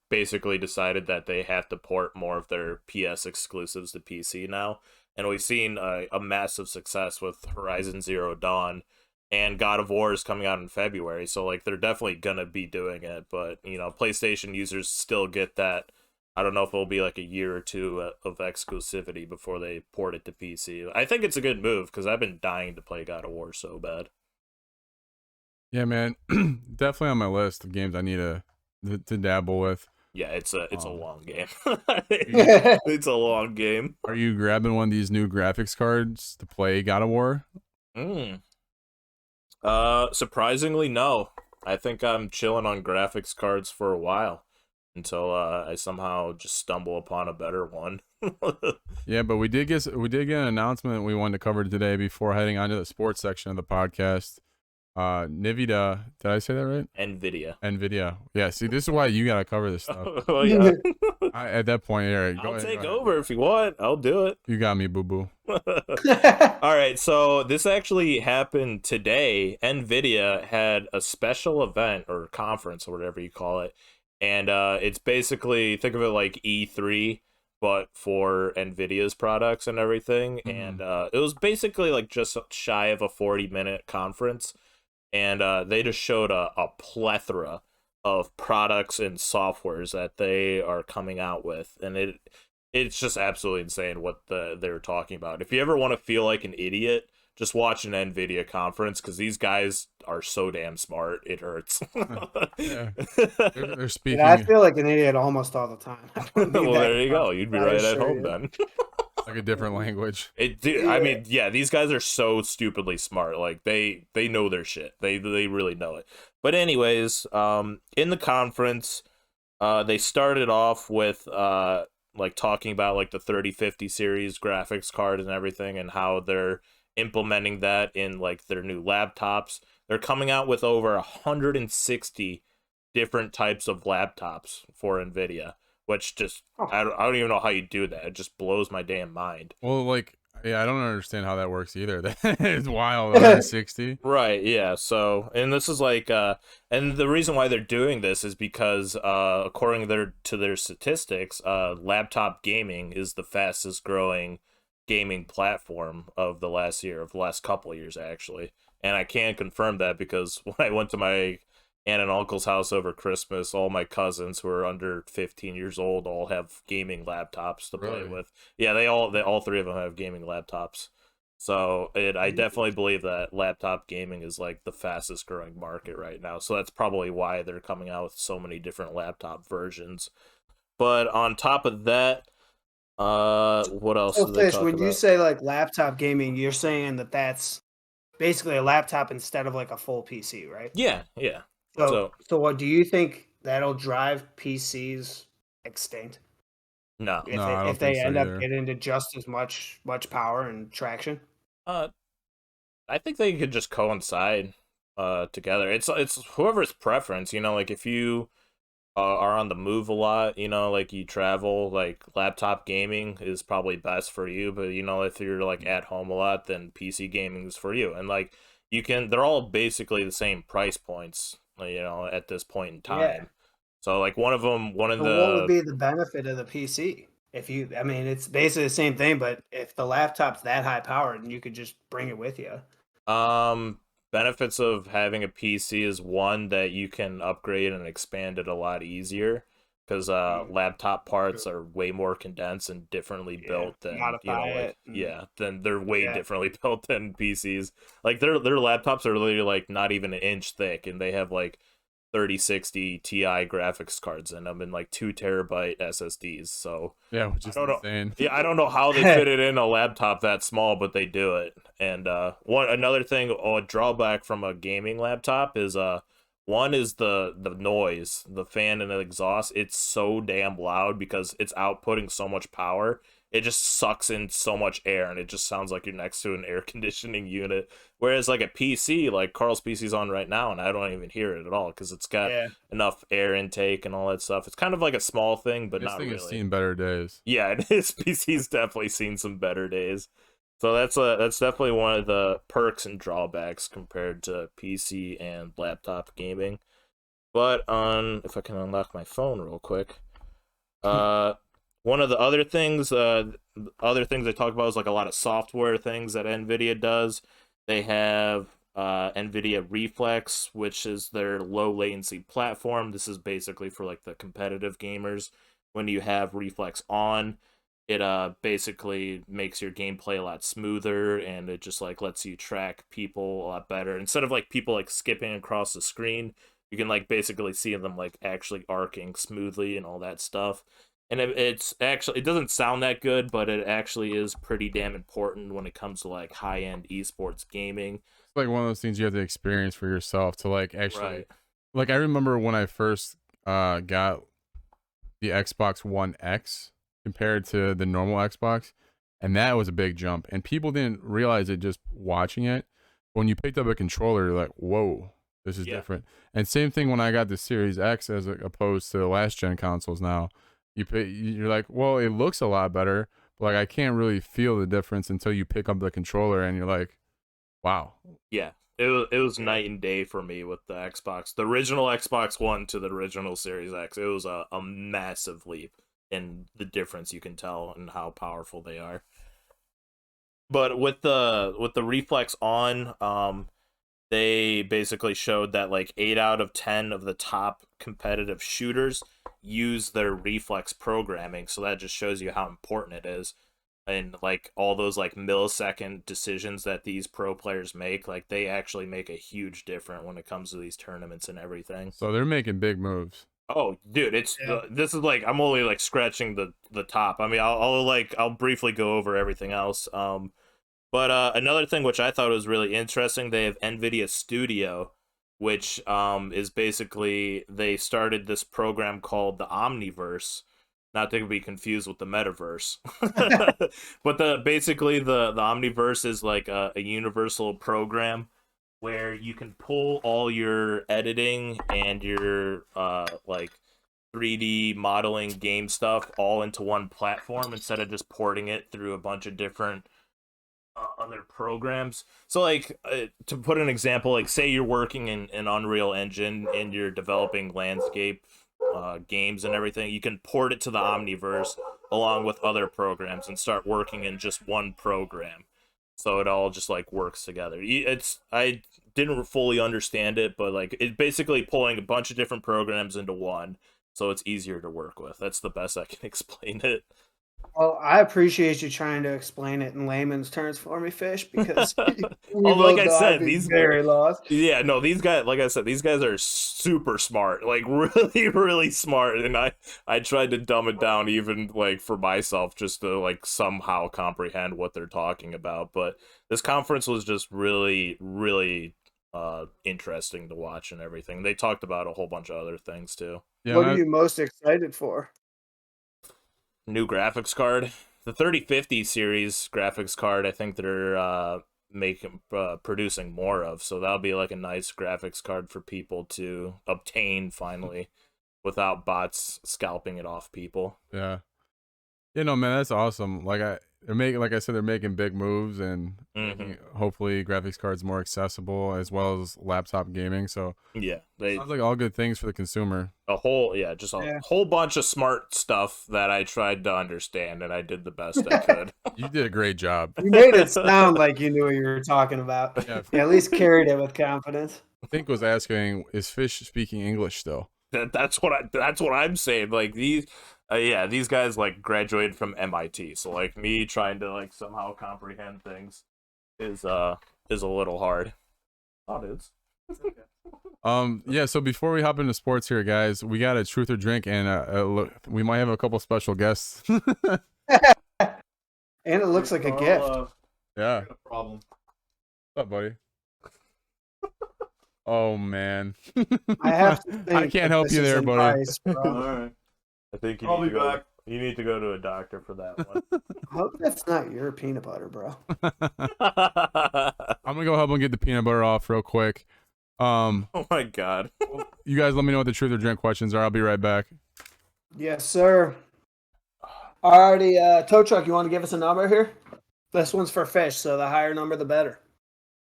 basically decided that they have to port more of their PS exclusives to PC now. And we've seen a massive success with Horizon Zero Dawn, and God of War is coming out in February. So like they're definitely gonna be doing it, but PlayStation users still get that. I don't know if it'll be like a year or two of exclusivity before they port it to PC. I think it's a good move because I've been dying to play God of War so bad. Yeah, man. Definitely on my list of games I need to dabble with. Yeah, it's a Um, long game. It's a long game. Are you grabbing one of these new graphics cards to play God of War? Mm. Surprisingly, no. I think I'm chilling on graphics cards for a while until I somehow just stumble upon a better one. Yeah, but we did get an announcement we wanted to cover today before heading on to the sports section of the podcast. Nvidia, did I say that right? Nvidia. Yeah, see, this is why you gotta cover this stuff. Oh yeah, At that point, Eric, I'll take over if you want. I'll do it. You got me, boo boo. All right, so this actually happened today. Nvidia had a special event or conference or whatever you call it, and it's basically, think of it like E3 but for Nvidia's products and everything. And it was basically like just shy of a 40-minute conference, and they just showed a plethora of products and softwares that they are coming out with, and it's just absolutely insane what they're talking about. If you ever want to feel like an idiot just watch an Nvidia conference because these guys are so damn smart. It hurts. Yeah. They're And I speaking feel like an idiot almost all the time. I don't need Well, that there you from go. you, You'd be I right at assure home you. then. like a different language. I mean, yeah, these guys are so stupidly smart. Like they know their shit. They really know it. But anyways, in the conference, they started off with like talking about like the 3050 series graphics card and everything, and how they're implementing that in like their new laptops. They're coming out with over 160 different types of laptops for Nvidia, which just I don't even know how you do that. It just blows my damn mind. Well, like, yeah, I don't understand how that works either. That is wild. 160. Right, yeah. So, and this is like and the reason why they're doing this is because according to their statistics, laptop gaming is the fastest growing gaming platform of the last couple of years actually. And I can confirm that because when I went to my aunt and uncle's house over Christmas, all my cousins who are under 15 years old all have gaming laptops to play Really? with. Yeah, they all three of them have gaming laptops. So I definitely believe that laptop gaming is like the fastest growing market right now. So that's probably why they're coming out with so many different laptop versions. But on top of that, what else So, do they Fish, talk when you about? say like laptop gaming, you're saying that that's basically a laptop instead of like a full PC, right? Yeah, yeah. So, So so what do you think that'll drive PCs extinct no, No, I don't if think they so end up either. getting to just as much power and traction? uh, I think they could just coincide together. It's whoever's preference. You know, like if you are on the move a lot, you know, like you travel, like laptop gaming is probably best for you. But you know, if you're like at home a lot, then PC gaming is for you. And like they're all basically the same price points, you know, at this point in Yeah. time. So like one of So what would be the benefit of the PC? I mean, it's basically the same thing, but if the laptop's that high powered, then you could just bring it with you. um benefits of having a PC is one that you can upgrade and expand it a lot easier because laptop parts True. are way more condensed and differently Yeah, built than modify like it. And, yeah, then they're way yeah, differently built than PCs. Like their laptops are literally like not even an inch thick, and they have like 3060 Ti graphics cards in them and like 2 terabyte SSDs. So Yeah, which I is don't know. insane. Yeah, I don't know how they fit it in a laptop that small, but they do it. And another thing, a drawback from a gaming laptop is one is the noise, the fan and the exhaust. It's so damn loud because it's outputting so much power. It just sucks in so much air, and it just sounds like you're next to an air conditioning unit. Whereas like a PC, like Carl's PC's on right now, and I don't even hear it at all because it's got yeah. enough air intake and all that stuff. It's kind of like a small thing, but This not thing has really. seen better days. Yeah, and his PC's definitely seen some better days. So that's definitely one of the perks and drawbacks compared to PC and laptop gaming. But on if I can unlock my phone real quick, uh, one of the other things they talk about is like a lot of software things that Nvidia does. They have Nvidia Reflex, which is their low latency platform. This is basically for like the competitive gamers. When you have Reflex on, it basically makes your gameplay a lot smoother, and it just like lets you track people a lot better. Instead of like people like skipping across the screen, you can like basically see them like actually arcing smoothly and all that stuff. And it's actually it doesn't sound that good, but it actually is pretty damn important when it comes to like high end esports gaming. It's like one of those things you have to experience for yourself to like actually. Right. Like I remember when I first got the Xbox One X compared to the normal Xbox, and that was a big jump. And people didn't realize it just watching it. When you picked up a controller, you're like, "Whoa, this is Yeah. different." And same thing when I got the Series X as opposed to the last gen consoles. Now, you're like, "Well, it looks a lot better," but like I can't really feel the difference until you pick up the controller and you're like, "Wow." Yeah. It was night and day for me with the Xbox. The original Xbox One to the original Series X. It was a massive leap in the difference you can tell and how powerful they are. But with the Reflex on, they basically showed that like 8 out of 10 of the top competitive shooters use their Reflex programming, so that just shows you how important it is. and like all those like millisecond decisions that these pro players make, like they actually make a huge difference when it comes to these tournaments and everything. So they're making big moves. Oh, dude, Yeah. this is like I'm only like scratching the top. I mean, I'll briefly go over everything else. But another thing which I thought was really interesting, they have Nvidia Studio, which is basically they started this program called the Omniverse, not to be confused with the Metaverse. But basically the Omniverse is like a universal program where you can pull all your editing and your like 3D modeling game stuff all into one platform instead of just porting it through a bunch of different other programs. So like to put an example, like say you're working in Unreal Engine and you're developing landscape games and everything, you can port it to the Omniverse along with other programs and start working in just one program. So it all just like works together. I didn't fully understand it, but like it's basically pulling a bunch of different programs into one, so it's easier to work with. That's the best I can explain it. Well, I appreciate you trying to explain it in layman's terms for me, Fish, because Oh, like I said, these very lost. Yeah, no, these guys, like I said, these guys are super smart, like really, really smart, and I tried to dumb it down even like for myself just to like somehow comprehend what they're talking about. But this conference was just really, really interesting to watch and everything. They talked about a whole bunch of other things too. Yeah, What are you most excited for? New graphics card, the 3050 series graphics card. I think they're making producing more of, so that'll be like a nice graphics card for people to obtain finally without bots scalping it off people. yeah. You know, man, that's awesome. They're making, like I said, they're making big moves and making, hopefully graphics cards more accessible as well as laptop gaming. So Yeah, they sounds like all good things for the consumer. just a whole bunch of smart stuff that I tried to understand, and I did the best I could. You did a great job. You made it sound like you knew what you were talking about. Yeah, You at least carried it with confidence. Fink was asking, is Fish speaking English still? That's what I'm saying. Like these guys like graduated from MIT, so like me trying to like somehow comprehend things is a little hard. Oh, dudes. Yeah, so before we hop into sports here, guys, we got a truth or drink, and we might have a couple special guests. And it looks like a gift. Yeah. No problem. What's up, buddy? Oh man. I have to think I can't that help this you is there, in buddy. ice, bro. All right. I think I'll be back. You need to go to a doctor for that one. I hope that's not your peanut butter, bro. I'm gonna go help him get the peanut butter off real quick. Oh my god. You guys let me know what the truth or drink questions are. I'll be right back. Yes, sir. Alrighty, tow truck, you want to give us a number here? This one's for Fish, so the higher number, the better.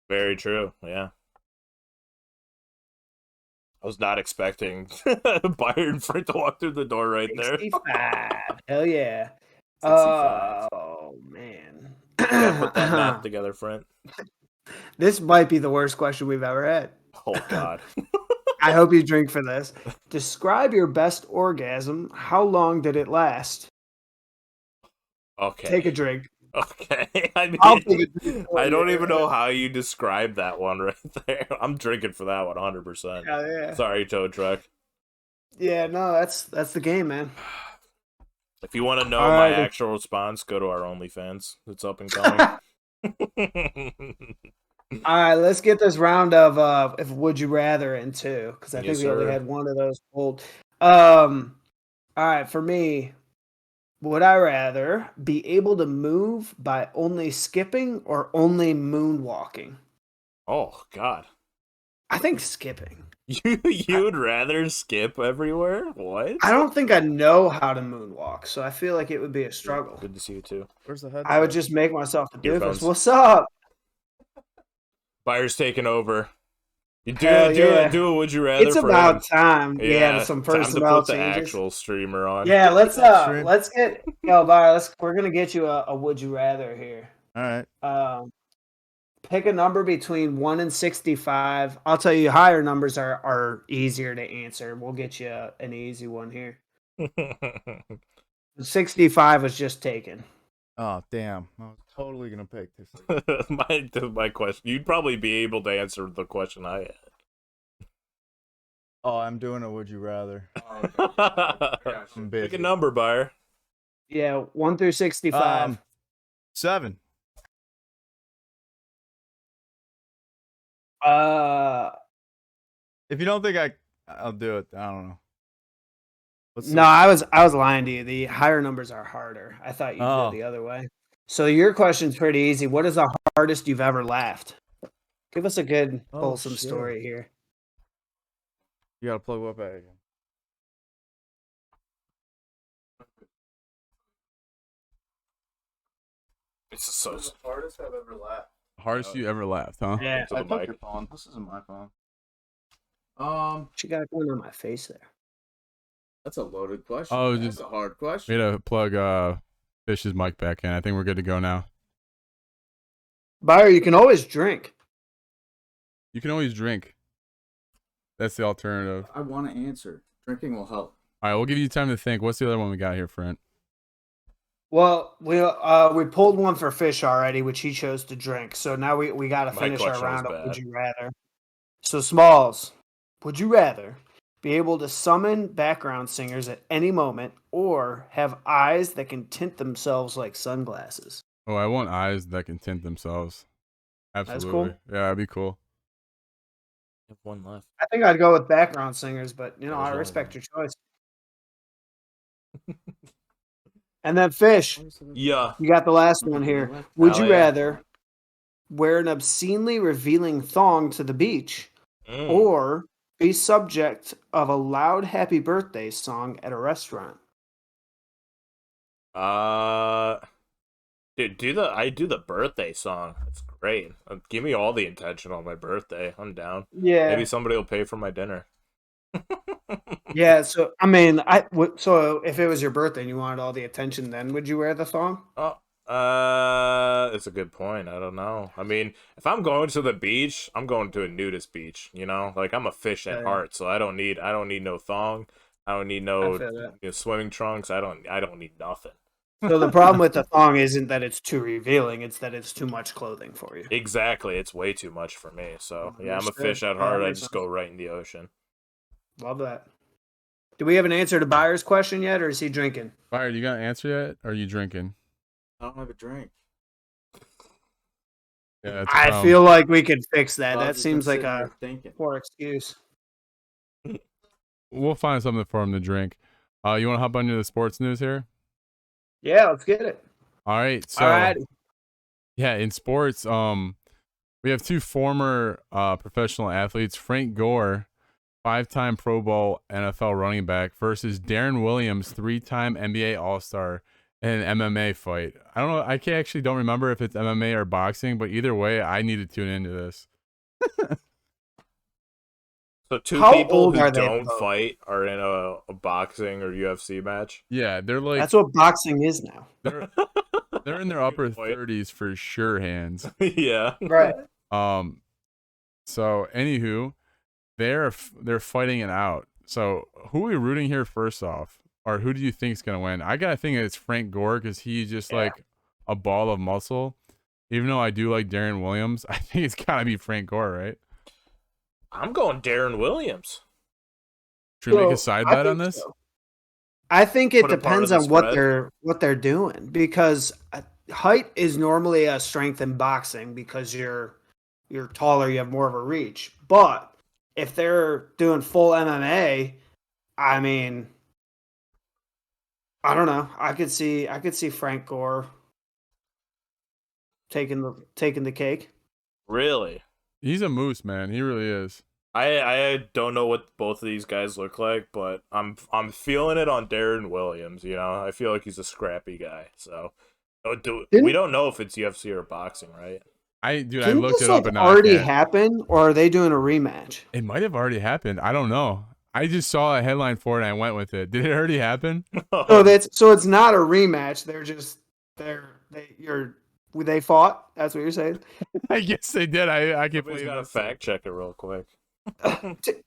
Very true. Yeah. I was not expecting Byron Frank to walk through the door right there. 65. Hell yeah. 65. Oh, man. Yeah, put that map together, Front. This might be the worst question we've ever had. Oh god. I hope you drink for this. Describe your best orgasm. How long did it last? Okay. Take a drink. Okay. I mean, I'll take a drink for I don't you. even know how you describe that one right there. I'm drinking for that one 100%. Hell yeah. Sorry, tow truck. Yeah, no, that's the game, man. If you want to know All my right. actual response, go to our OnlyFans. It's up and coming. All right, let's get this round of if would you rather in two, because I Yes, think we only sir. had one of those pulled. All right, for me, would I rather be able to move by only skipping or only moonwalking? Oh god. I think skipping. You'd rather skip everywhere? What? I don't think I know how to moonwalk, so I feel like it would be a struggle. Good to see you too. Where's the head? I would just make myself a Earphones. doofus. What's up? Buyer's taking over. You do Hell it, yeah. do it. Would you rather? It's for about him. time. Yeah, some time to personnel put the changes. actual streamer on. Yeah, let's Stream. get Byron, we're gonna get you a would you rather here. All right. Pick a number between 1 and 65. I'll tell you, higher numbers are easier to answer. We'll get you an easy one here. 65 was just taken. Oh, damn. I was totally going to pick this. my question. You'd probably be able to answer the question I had. Oh, I'm doing a would you rather. I'm busy. Pick a number, buyer. Yeah, 1 through 65. 7. If you don't think I'll do it, I don't know. No, I was lying to you. The higher numbers are harder. I thought you'd go the other way. So your question's pretty easy. What is the hardest you've ever laughed? Give us a good wholesome story here. You gotta plug what back again? It's so the hardest I've ever laughed. Hardest you ever laughed, huh? Yeah. to the mic. Your phone. This isn't my phone. She got going on my face there. That's a loaded question. Oh, That's a hard question. We had to plug Fish's mic back in. I think we're good to go now. Buyer, you can always drink. You can always drink. That's the alternative. I want to answer. Drinking will help. All right, we'll give you time to think. What's the other one we got here, Front? Well, we pulled one for Fish already, which he chose to drink. So now we got to My finish our question was round of bad. Would You Rather. So Smalls, would you rather be able to summon background singers at any moment or have eyes that can tint themselves like sunglasses? Oh, I want eyes that can tint themselves. Absolutely. cool. Yeah, that'd be cool. I have one left. I think I'd go with background singers, but There's I only respect one. your choice. And then Fish, Yeah. you got the last one here. Would Hell you yeah. rather wear an obscenely revealing thong to the beach or be subject of a loud happy birthday song at a restaurant? Dude, I do the birthday song. That's great. Give me all the attention on my birthday. I'm down. Yeah. Maybe somebody will pay for my dinner. Yeah, so I mean, so if it was your birthday and you wanted all the attention, then would you wear the thong? It's a good point. I don't know. I mean, if I'm going to the beach, I'm going to a nudist beach. You know, like I'm a fish at heart, so I don't need no thong. I don't need no swimming trunks. I don't need nothing. So the problem with the thong isn't that it's too revealing; it's that it's too much clothing for you. Exactly, it's way too much for me. So yeah, I'm a fish at heart. I just go right in the ocean. Love that. Do we have an answer to Byer's question yet, or is he drinking? Fire, you got an answer yet? Or are you drinking? I don't have a drink. Yeah, I feel like we could fix that. Well, That seems like a thinking. poor excuse. We'll find something for him to drink. You want to hop into the sports news here? Yeah, let's get it. All right. So, Alrighty. yeah, in sports, we have two former professional athletes, Frank Gore, 5-time Pro Bowl NFL running back, versus Darren Williams, 3-time NBA All-Star in an MMA fight. I don't know. I actually don't remember if it's MMA or boxing, but either way, I need to tune into this. So two How people old who are they don't both? fight are in a boxing or UFC match. Yeah, they're like That's what boxing is now. they're in their upper point. 30s for sure, hands. Yeah. Right. So anywho, they're fighting it out. So who are we rooting here first off, or who do you think is gonna win? I gotta think it's Frank Gore because he's just like a ball of muscle. Even though I do like Darren Williams, I think it's gotta be Frank Gore, right? I'm going Darren Williams. Should we make a side bet on this? So. I think it Put a part of depends the on what spread. they're doing, because height is normally a strength in boxing because you're taller, you have more of a reach. But if they're doing full MMA, I mean, I don't know. I could see Frank Gore taking the cake. Really? He's a moose, man. He really is. I don't know what both of these guys look like, but I'm feeling it on Darren Williams. You know, I feel like he's a scrappy guy. So we don't know if it's UFC or boxing, right? I Didn't looked this, it up and now I already can't. happen, or are they doing a rematch? It might have already happened. I don't know. I just saw a headline for it and I went with it. Did it already happen? So it's not a rematch. They fought. That's what you're saying. I guess they did. I can't Somebody's believe got to this. fact check it real quick.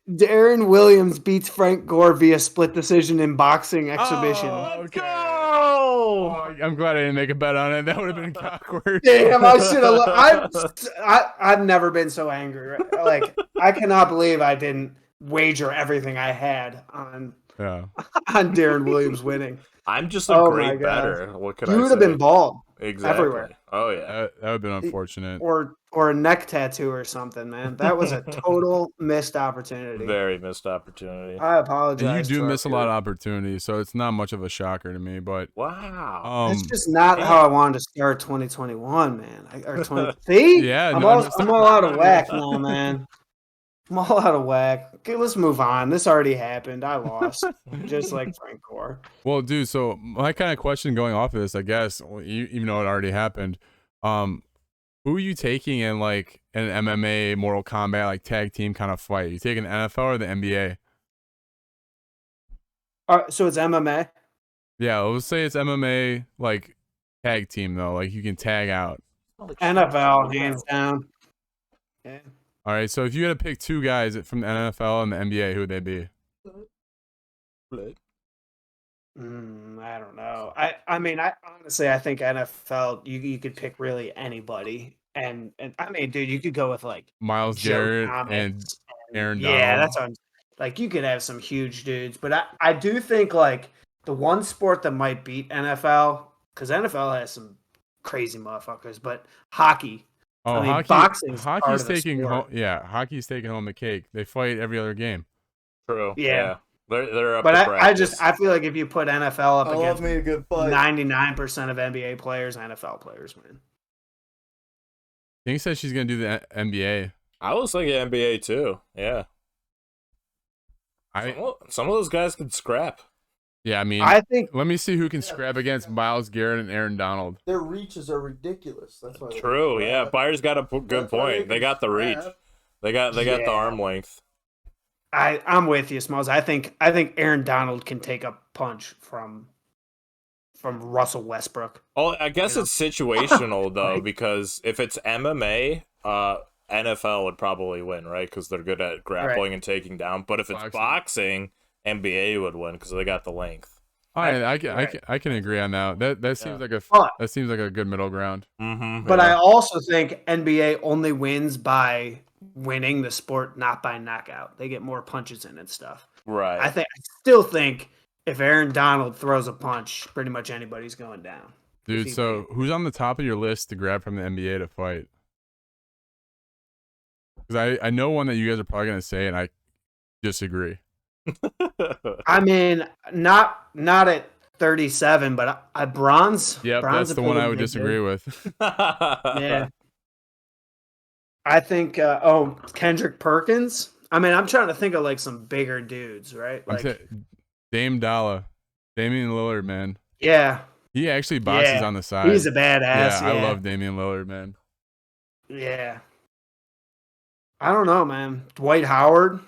Darren Williams beats Frank Gore via split decision in boxing exhibition. Let's Okay. go! no. I'm glad I didn't make a bet on it. That would have been awkward. Damn, I should have. I've never been so angry. Like, I cannot believe I didn't wager everything I had on Yeah. Darren Williams winning. I'm just a Oh my great God. better. What could I You would say? have been bald Exactly. everywhere. Oh yeah. That would have been unfortunate. or a neck tattoo or something, man. That was a total missed opportunity. Very missed opportunity. I apologize. And you do to our miss a lot of viewers. opportunities, so it's not much of a shocker to me. But Wow. That's just not damn. how I wanted to start 2021, man. Or 20. See, Yeah, I'm no, all out of whack now, man. I'm all out of whack. Okay, let's move on. This already happened. I lost, just like Frank Gore. well, dude. So my kind of question going off of this, I guess, even though it already happened, who are you taking in like an MMA, Mortal Kombat, like tag team kind of fight? You taking the NFL or the NBA? So it's MMA. Yeah, let's say it's MMA, like tag team though. Like you can tag out. NFL, hands down. Yeah. All right. So if you had to pick two guys from the NFL and the NBA, who would they be? I don't know. I mean, I honestly, I think NFL. You could pick really anybody, and I mean, dude, you could go with like Miles Joe Garrett Thomas and Aaron Donald. yeah, that's on. Like you could have some huge dudes, but I do think like the one sport that might beat NFL because NFL has some crazy motherfuckers, but hockey. Oh, I mean, hockey. boxing's part Hockey's of the taking sport. home. Yeah, hockey's taking home the cake. They fight every other game. True. Yeah. They're up But to I practice. just I feel like if you put NFL up I love against me a good fight. 99% of NBA players, NFL players, man. Thing says she's gonna do the NBA. I was thinking NBA too. Yeah. Some of those guys can scrap. Yeah, I mean, I think let me see who can scrap against Miles Garrett and Aaron Donald. Their reaches are ridiculous. That's why. True. Yeah. Byers got a good That's why point. They can got the reach. scrap. They got the Yeah. arm length. I'm with you, Smalls. I think Aaron Donald can take a punch from Russell Westbrook. Oh, I guess You know? it's situational though, Like- because if it's MMA, NFL would probably win, right? Because they're good at grappling and taking down. But if it's boxing, NBA would win because they got the length. I can agree on that. That seems like a good middle ground. Mm-hmm. But I also think NBA only wins by winning the sport, not by knockout. They get more punches in and stuff. Right. I still think if Aaron Donald throws a punch, pretty much anybody's going down. Dude, so who's on the top of your list to grab from the NBA to fight? Because I know one that you guys are probably gonna say, and I disagree. I mean, not at 37, but I bronze. Yep, bronze that's the one I would disagree with. Yeah. I think Kendrick Perkins. I mean, I'm trying to think of like some bigger dudes, right? Like Dame Dalla, Damian Lillard, man. yeah. He actually boxes on the side. He's a badass. Yeah, I love Damian Lillard, man. Yeah. I don't know, man. Dwight Howard.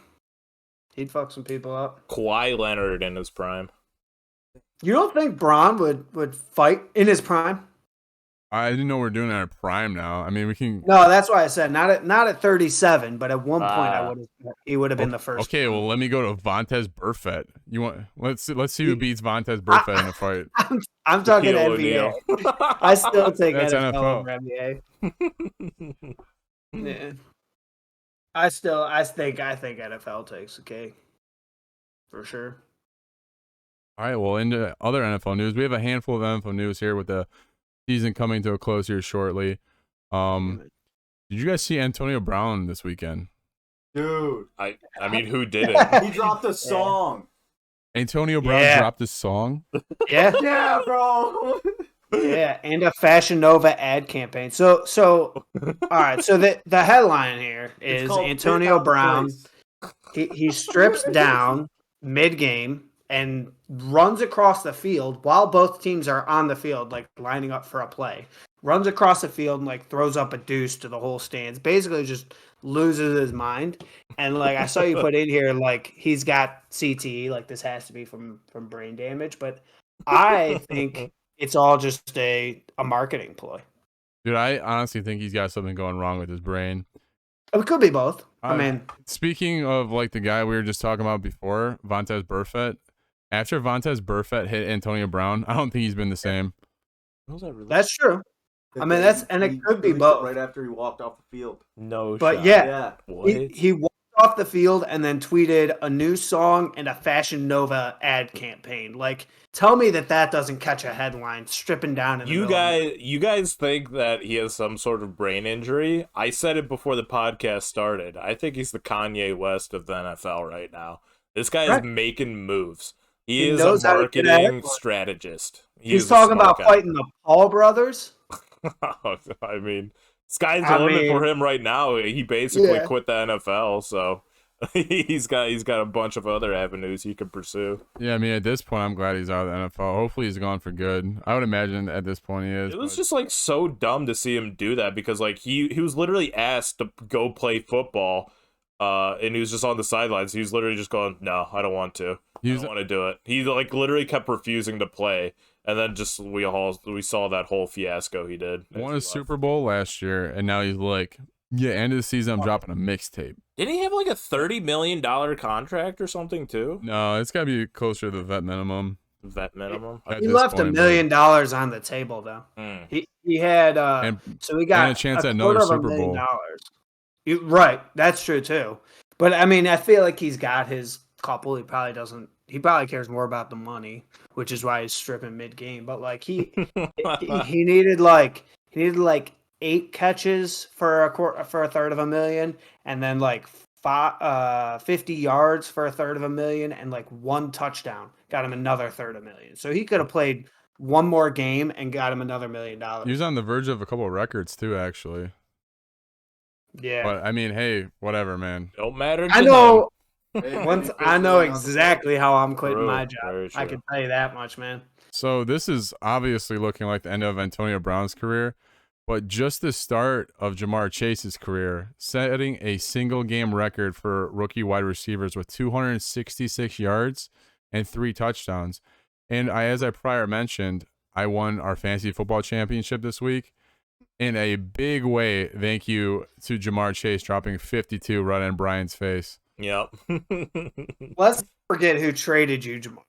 He'd fuck some people up. Kawhi Leonard in his prime. You don't think Braun would fight in his prime? I didn't know we're doing that at prime now. I mean, we can. No, that's why I said not at 37, but at one point he would have been the first. Okay, well, let me go to Vontaze Burfict. You want? Let's see who beats Vontaze Burfict in a fight. I'm talking Shaquille NBA. I still take That's NFL, NFL. over NBA. Yeah. I think NFL takes the cake. For sure. All right, well, into other NFL news. We have a handful of NFL news here with the season coming to a close here shortly. Did you guys see Antonio Brown this weekend? Dude, I mean, who didn't? he dropped a song. Antonio Brown dropped a song. Yeah. Yeah, bro. Yeah, and a Fashion Nova ad campaign. So all right, so the headline here It's is called Antonio Pick Out the Brown. Place. He strips down mid-game and runs across the field while both teams are on the field, like lining up for a play. Runs across the field and like throws up a deuce to the whole stands. Basically just loses his mind. And like I saw you put in here, like he's got CTE, like this has to be from brain damage. But I think it's all just a marketing ploy. Dude, I honestly think he's got something going wrong with his brain. It could be both. I mean, speaking of like the guy we were just talking about before, Vontaze Burfict, After Vontaze Burfict hit Antonio Brown, I don't think he's been the same. Was that really? That's true. I mean, it could be both. Right after he walked off the field. No But shot. yeah, What? he walked off the field and then tweeted a new song and a Fashion Nova ad campaign. Like, tell me that doesn't catch a headline stripping down in the middle of You guys think that he has some sort of brain injury? I said it before the podcast started. I think he's the Kanye West of the NFL right now. This guy is making moves. He is knows a how to get marketing strategist. He's talking about guy. fighting the Paul brothers. I mean, sky's the limit for him right now. He basically quit the NFL, so he's got a bunch of other avenues he could pursue. Yeah, I mean, at this point, I'm glad he's out of the NFL. Hopefully, he's gone for good. I would imagine at this point he is. It was just like so dumb to see him do that because like he was literally asked to go play football, and he was just on the sidelines. He was literally just going, "No, I don't want to. I don't want to do it." He like literally kept refusing to play. And then just we saw that whole fiasco he did. Won a Super Bowl last year, and now he's like, yeah, end of the season, I'm dropping a mixtape. Didn't he have like a $30 million contract or something too? No, it's got to be closer to the vet minimum. Vet minimum? He left $1 million on the table, though. He had, so he got a chance at another Super Bowl. Right, that's true too. But I mean, I feel like he's got his couple. He probably cares more about the money, which is why he's stripping mid-game. But like he needed like 8 catches for a third of $1 million, and then like 50 yards for a third of $1 million, and like 1 touchdown got him another third of $1 million. So he could have played one more game and got him another $1 million. He was on the verge of a couple of records too, actually. Yeah, but I mean, hey, whatever, man. Don't matter. I know. Once I know exactly how I'm quitting my job, I can tell you that much, man. So this is obviously looking like the end of Antonio Brown's career, but just the start of Jamar Chase's career, setting a single game record for rookie wide receivers with 266 yards and 3 touchdowns. And as I prior mentioned, I won our fantasy football championship this week in a big way. Thank you to Jamar Chase dropping 52 right in Brian's face. Yep. Let's forget who traded you, Jamar.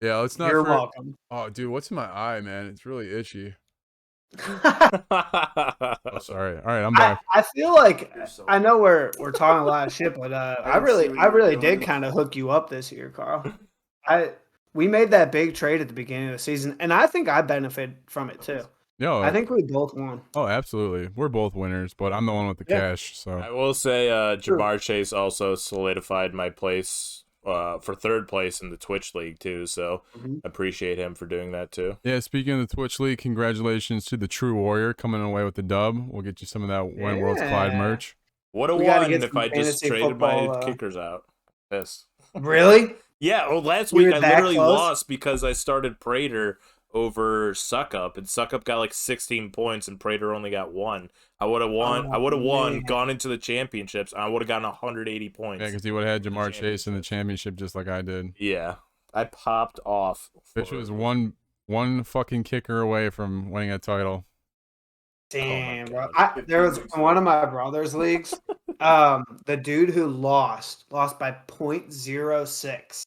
Yeah, let's not. You're welcome. Oh, dude, what's in my eye, man? It's really itchy. Oh, sorry. All right, I'm back. I feel like I know we're talking a lot of shit, but I really did kind of hook you up this year, Carl. We made that big trade at the beginning of the season, and I think I benefited from it too. No, I think we both won. Oh, absolutely. We're both winners, but I'm the one with the cash. So I will say Jamar Chase also solidified my place for third place in the Twitch League too, so appreciate him for doing that too. Yeah, speaking of the Twitch League, congratulations to the True Warrior coming away with the dub. We'll get you some of that When Worlds Collide merch. Would have won if I just traded my kickers out. Pissed. Really? Yeah, well, last week I literally lost because I started Prater over Suckup, and Suckup got like 16 points, and Prater only got 1. I would have won. I would have won, gone into the championships, and I would have gotten 180 points. Yeah, because he would have had Jamar Chase in the championship just like I did. Yeah, I popped off. Bitch was one fucking kicker away from winning a title. Damn, bro. There was one of my brother's leagues. The dude who lost by 0.06.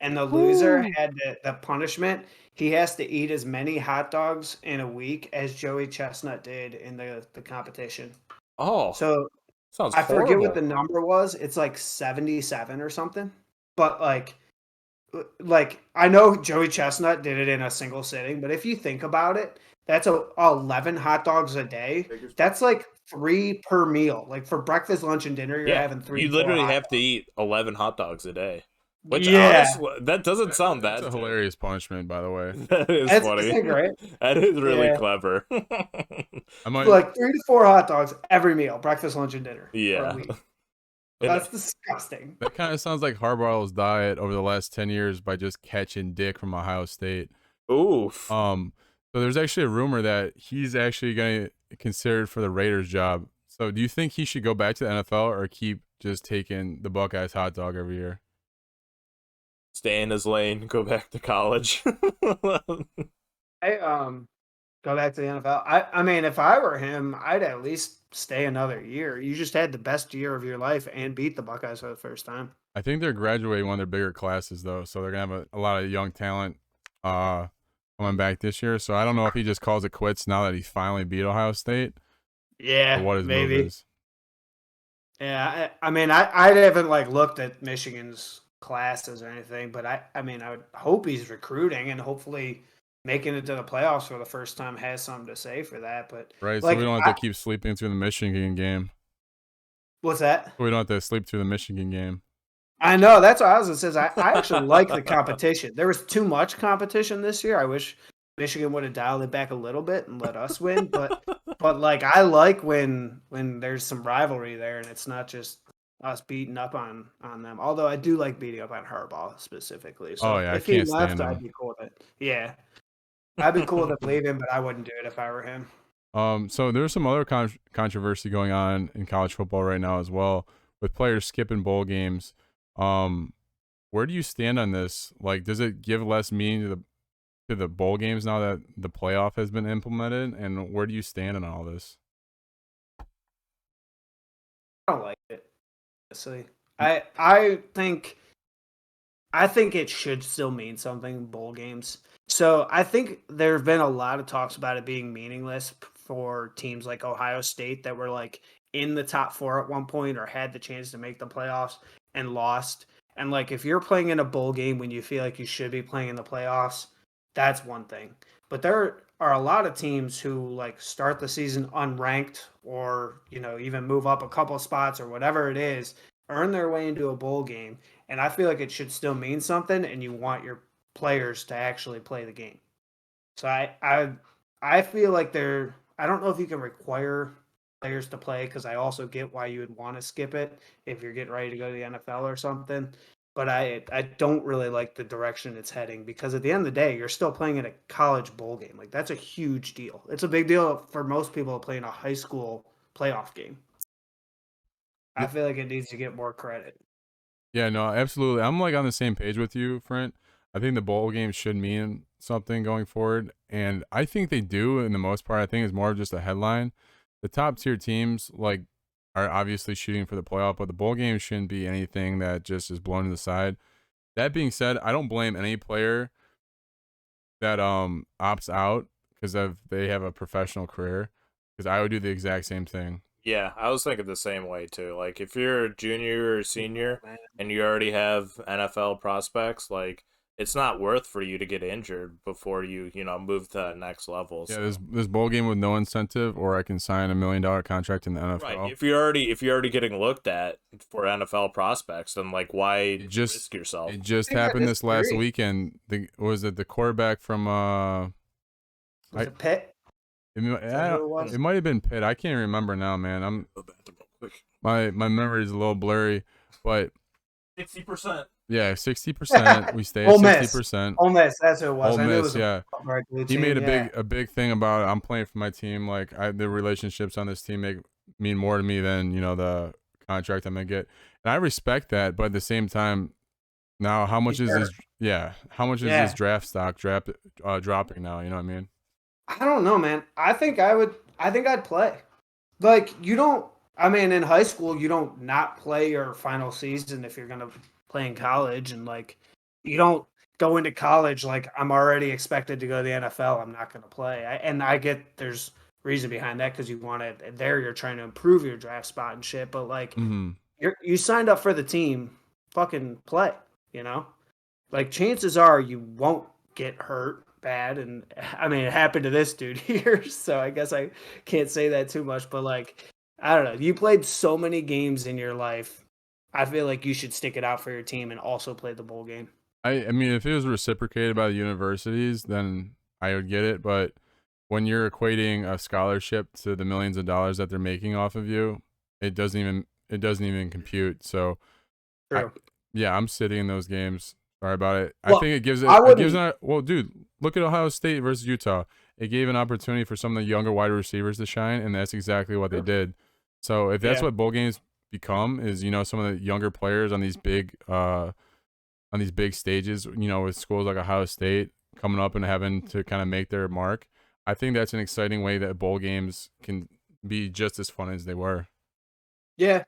And the loser had the punishment. He has to eat as many hot dogs in a week as Joey Chestnut did in the competition. Oh, so sounds I forget what the number was. It's like 77 or something. But like I know Joey Chestnut did it in a single sitting, but if you think about it, that's 11 hot dogs a day. That's like 3 per meal. Like for breakfast, lunch, and dinner, you're having 3. You literally have to eat 11 hot dogs a day. Which honestly, that doesn't sound bad. That's a hilarious punishment, by the way. That is funny. Great. That is really clever. I might like 3 to 4 hot dogs every meal, breakfast, lunch, and dinner. Yeah. That's disgusting. That kind of sounds like Harbaugh's diet over the last 10 years by just catching dick from Ohio State. Oof. So there's actually a rumor that he's actually going to considered for the Raiders job. So do you think he should go back to the NFL or keep just taking the Buckeyes hot dog every year? Stay in his lane, go back to college. Go back to the NFL. I mean, if I were him, I'd at least stay another year. You just had the best year of your life and beat the Buckeyes for the first time. I think they're graduating one of their bigger classes though, so they're gonna have a lot of young talent coming back this year. So I don't know if he just calls it quits now that he finally beat Ohio State, Yeah, or what his move maybe. is. Yeah, I mean, I haven't like looked at Michigan's classes or anything, but I mean, I would hope he's recruiting and hopefully making it to the playoffs for the first time has something to say for that. But Right, so we like, don't have to keep sleeping through the Michigan game. what's that? We don't have to sleep through the Michigan game. I know that's what I was gonna say. I actually like the competition. There was too much competition this year. I wish Michigan would have dialed it back a little bit and let us win. But like I like when there's some rivalry there and it's not just us beating up on them. Although I do like beating up on Harbaugh specifically. So Oh yeah, I if he can't left, stand I'd him. be cool with it. Yeah, I'd be cool with him leaving, but I wouldn't do it if I were him. So there's some other controversy going on in college football right now as well, with players skipping bowl games. Where do you stand on this? Like, does it give less meaning to the bowl games now that the playoff has been implemented? And where do you stand on all this? I don't like it. Honestly, I think it should still mean something, bowl games. So I think there have been a lot of talks about it being meaningless for teams like Ohio State that were like in the top 4 at one point or had the chance to make the playoffs and lost. And like if you're playing in a bowl game when you feel like you should be playing in the playoffs, that's one thing. But there are a lot of teams who like start the season unranked or, even move up a couple spots or whatever it is, earn their way into a bowl game, and I feel like it should still mean something, and you want your players to actually play the game. So I feel like I don't know if you can require players to play because I also get why you would want to skip it if you're getting ready to go to the NFL or something. But I don't really like the direction it's heading because at the end of the day, you're still playing in a college bowl game. Like that's a huge deal. It's a big deal for most people to play in a high school playoff game. I feel like it needs to get more credit. Yeah, no, absolutely. I'm like on the same page with you, Front. I think the bowl games should mean something going forward, and I think they do in the most part. I think it's more of just a headline. The top tier teams like are obviously shooting for the playoff, but the bowl game shouldn't be anything that just is blown to the side. That being said, I don't blame any player that opts out because they have a professional career, because I would do the exact same thing. Yeah, I was thinking the same way too. Like if you're a junior or senior and you already have NFL prospects, like it's not worth for you to get injured before you move to that next level. Yeah, So. this bowl game with no incentive, or I can sign $1 million contract in the NFL. Right. If you're already getting looked at for NFL prospects, then like why risk yourself? It just happened this last weekend. Was it the quarterback from Was it Pitt? It might have been Pitt. I can't remember now, man. My memory is a little blurry, but 60%. Yeah, 60%. We stay at 60%. Ole Miss, that's what it was. Ole Miss, yeah. He made a a big thing about it. I'm playing for my team. Like the relationships on this team mean more to me than the contract I'm gonna get, and I respect that. But at the same time, now how much is this? Yeah, how much is this draft stock dropping now? You know what I mean? I don't know, man. I think I'd play. Like you don't. I mean, in high school, you don't not play your final season if you're gonna play in college, and like you don't go into college like I'm already expected to go to the NFL. I'm not gonna play. I get there's reason behind that because you want it there. You're trying to improve your draft spot and shit. But like you signed up for the team, fucking play. Like chances are you won't get hurt bad, and I mean it happened to this dude here, so I guess I can't say that too much, but like I don't know, you played so many games in your life, I feel like you should stick it out for your team and also play the bowl game. I mean if it was reciprocated by the universities, then I would get it, but when you're equating a scholarship to the millions of dollars that they're making off of you, it doesn't even compute. So I'm sitting in those games. Sorry about it. Well, I think it gives well, dude, look at Ohio State versus Utah. It gave an opportunity for some of the younger wide receivers to shine, and that's exactly what they did. So if that's what bowl games become, is some of the younger players on these big stages, with schools like Ohio State coming up and having to kind of make their mark. I think that's an exciting way that bowl games can be just as fun as they were. Yeah.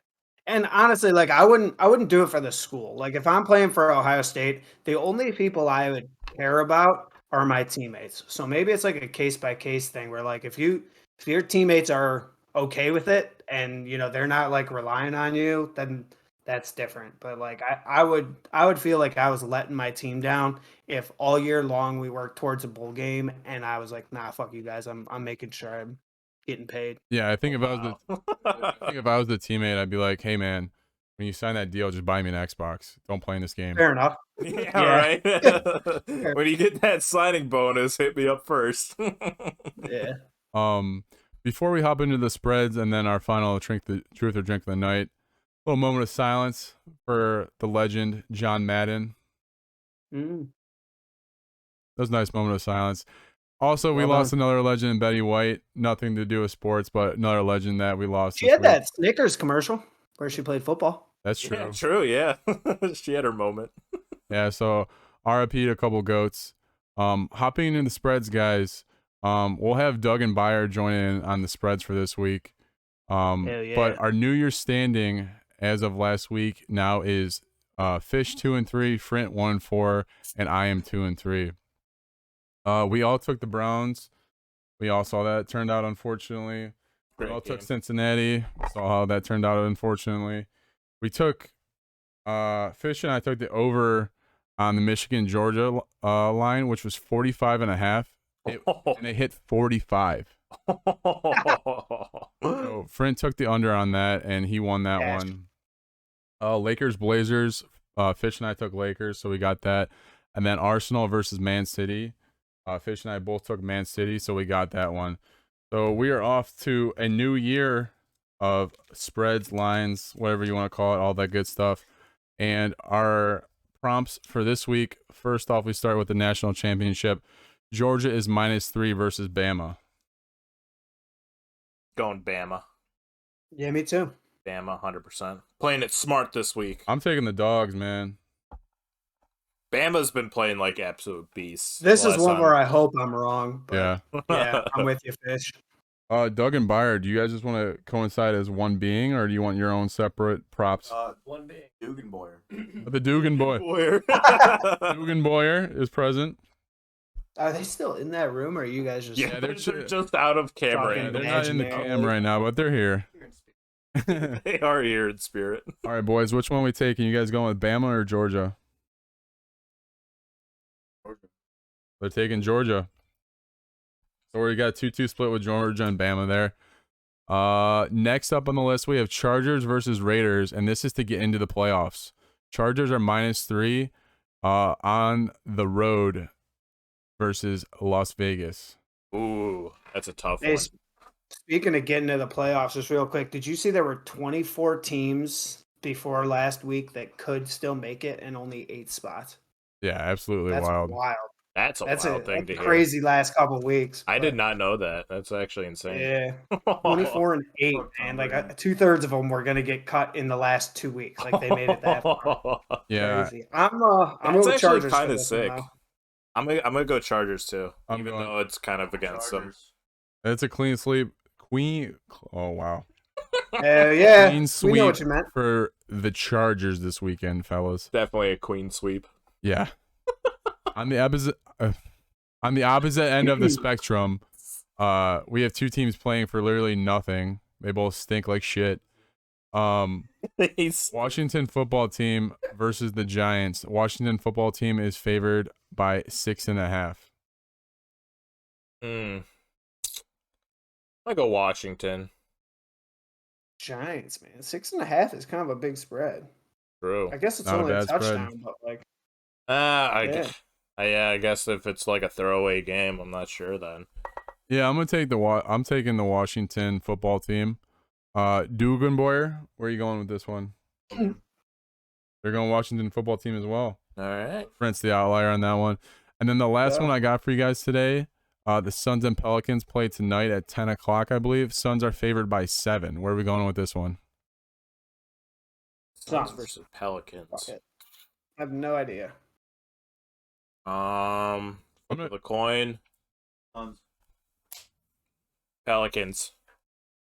And honestly, like I wouldn't do it for the school. Like if I'm playing for Ohio State, the only people I would care about are my teammates. So maybe it's like a case by case thing where like if your teammates are okay with it and they're not like relying on you, then that's different. But like I would feel like I was letting my team down if all year long we worked towards a bowl game and I was like, nah, fuck you guys. I'm making sure I'm getting paid. Yeah, I think Wow. I think if I was the teammate, I'd be like, hey man, when you sign that deal, just buy me an Xbox. Don't play in this game. Fair enough. Yeah, Yeah. right. When you get that signing bonus, hit me up first. Yeah. Before we hop into the spreads and then our final truth or drink of the night, a little moment of silence for the legend John Madden. Mm. That was a nice moment of silence. Also, we Well lost done. another legend in Betty White. Nothing to do with sports, but another legend that we lost. She this had week. that Snickers commercial where she played football. That's true. Yeah, true, yeah. She had her moment. Yeah, so RIP to a couple goats. Hopping into the spreads, guys. We'll have Dougenboyer join in on the spreads for this week. Hell yeah. But our New Year's standing as of last week now is Fish 2-3, Frint 1-4, and I am 2-3. We all took the Browns. We all saw that it turned out, unfortunately. We all took Cincinnati. Saw how that turned out, unfortunately. We took Fish and I took the over on the Michigan-Georgia line, which was 45.5. And it hit 45. So Frint took the under on that, and he won that Cash. one. Lakers-Blazers. Fish and I took Lakers, so we got that. And then Arsenal versus Man City. Fish and I both took Man City, so we got that one. So we are off to a new year of spreads, lines, whatever you want to call it, all that good stuff. And our prompts for this week, first off, we start with the national championship. Georgia is -3 versus Bama. Going Bama. Yeah, me too. Bama, 100%. Playing it smart this week. I'm taking the dogs, man. Bama's been playing like absolute beasts. This is one where I hope I'm wrong. But Yeah. yeah, I'm with you, Fish. Dougenboyer, do you guys just want to coincide as one being, or do you want your own separate props? One being Dougenboyer. The Dougenboy. Boyer. Dougenboyer is present. Are they still in that room, or are you guys just? Yeah, they're they're just out of camera. Talking They're not in the imaginary. cam right now, but they're here. They are here in spirit. All right, boys, which one we taking? You guys going with Bama or Georgia? They're taking Georgia. So we got 2-2 split with Georgia and Bama there. Next up on the list, we have Chargers versus Raiders, and this is to get into the playoffs. Chargers are -3 on the road versus Las Vegas. Ooh, that's a tough Hey, one. speaking of getting to the playoffs, just real quick, did you see there were 24 teams before last week that could still make it, and only 8 spots? Yeah, absolutely That's wild. That's a wild thing to hear. Crazy last couple weeks. I but did not know that. That's actually insane. Yeah, 24 and 8, and like 2/3 of them were gonna get cut in the last 2 weeks. Like they made it that far. Yeah, Crazy. I'm going That's with actually Chargers. kind for of this one, sick. though. I'm gonna go Chargers too, I'm even going- though it's kind of against them. it's a clean sweep. Oh, wow. Yeah, Clean we sweep know what you meant. for the Chargers this weekend, fellas. Definitely a queen sweep. Yeah. On the opposite end of the spectrum, we have two teams playing for literally nothing. They both stink like shit. Washington football team versus the Giants. Washington football team is favored by 6.5. I go Washington. Giants, man, 6.5 is kind of a big spread. True. I guess it's Not a only a bad spread. touchdown, but like, Yeah, I guess if it's like a throwaway game, I'm not sure then. Yeah, I'm taking the Washington football team. Dougenboyer, where are you going with this one? They're going Washington football team as well. All right. Frent's the outlier on that one. And then the last one I got for you guys today, the Suns and Pelicans play tonight at 10 o'clock, I believe. Suns are favored by 7. Where are we going with this one? Suns Suns. versus Pelicans. fuck it. I have no idea. Flip of the coin. Pelicans.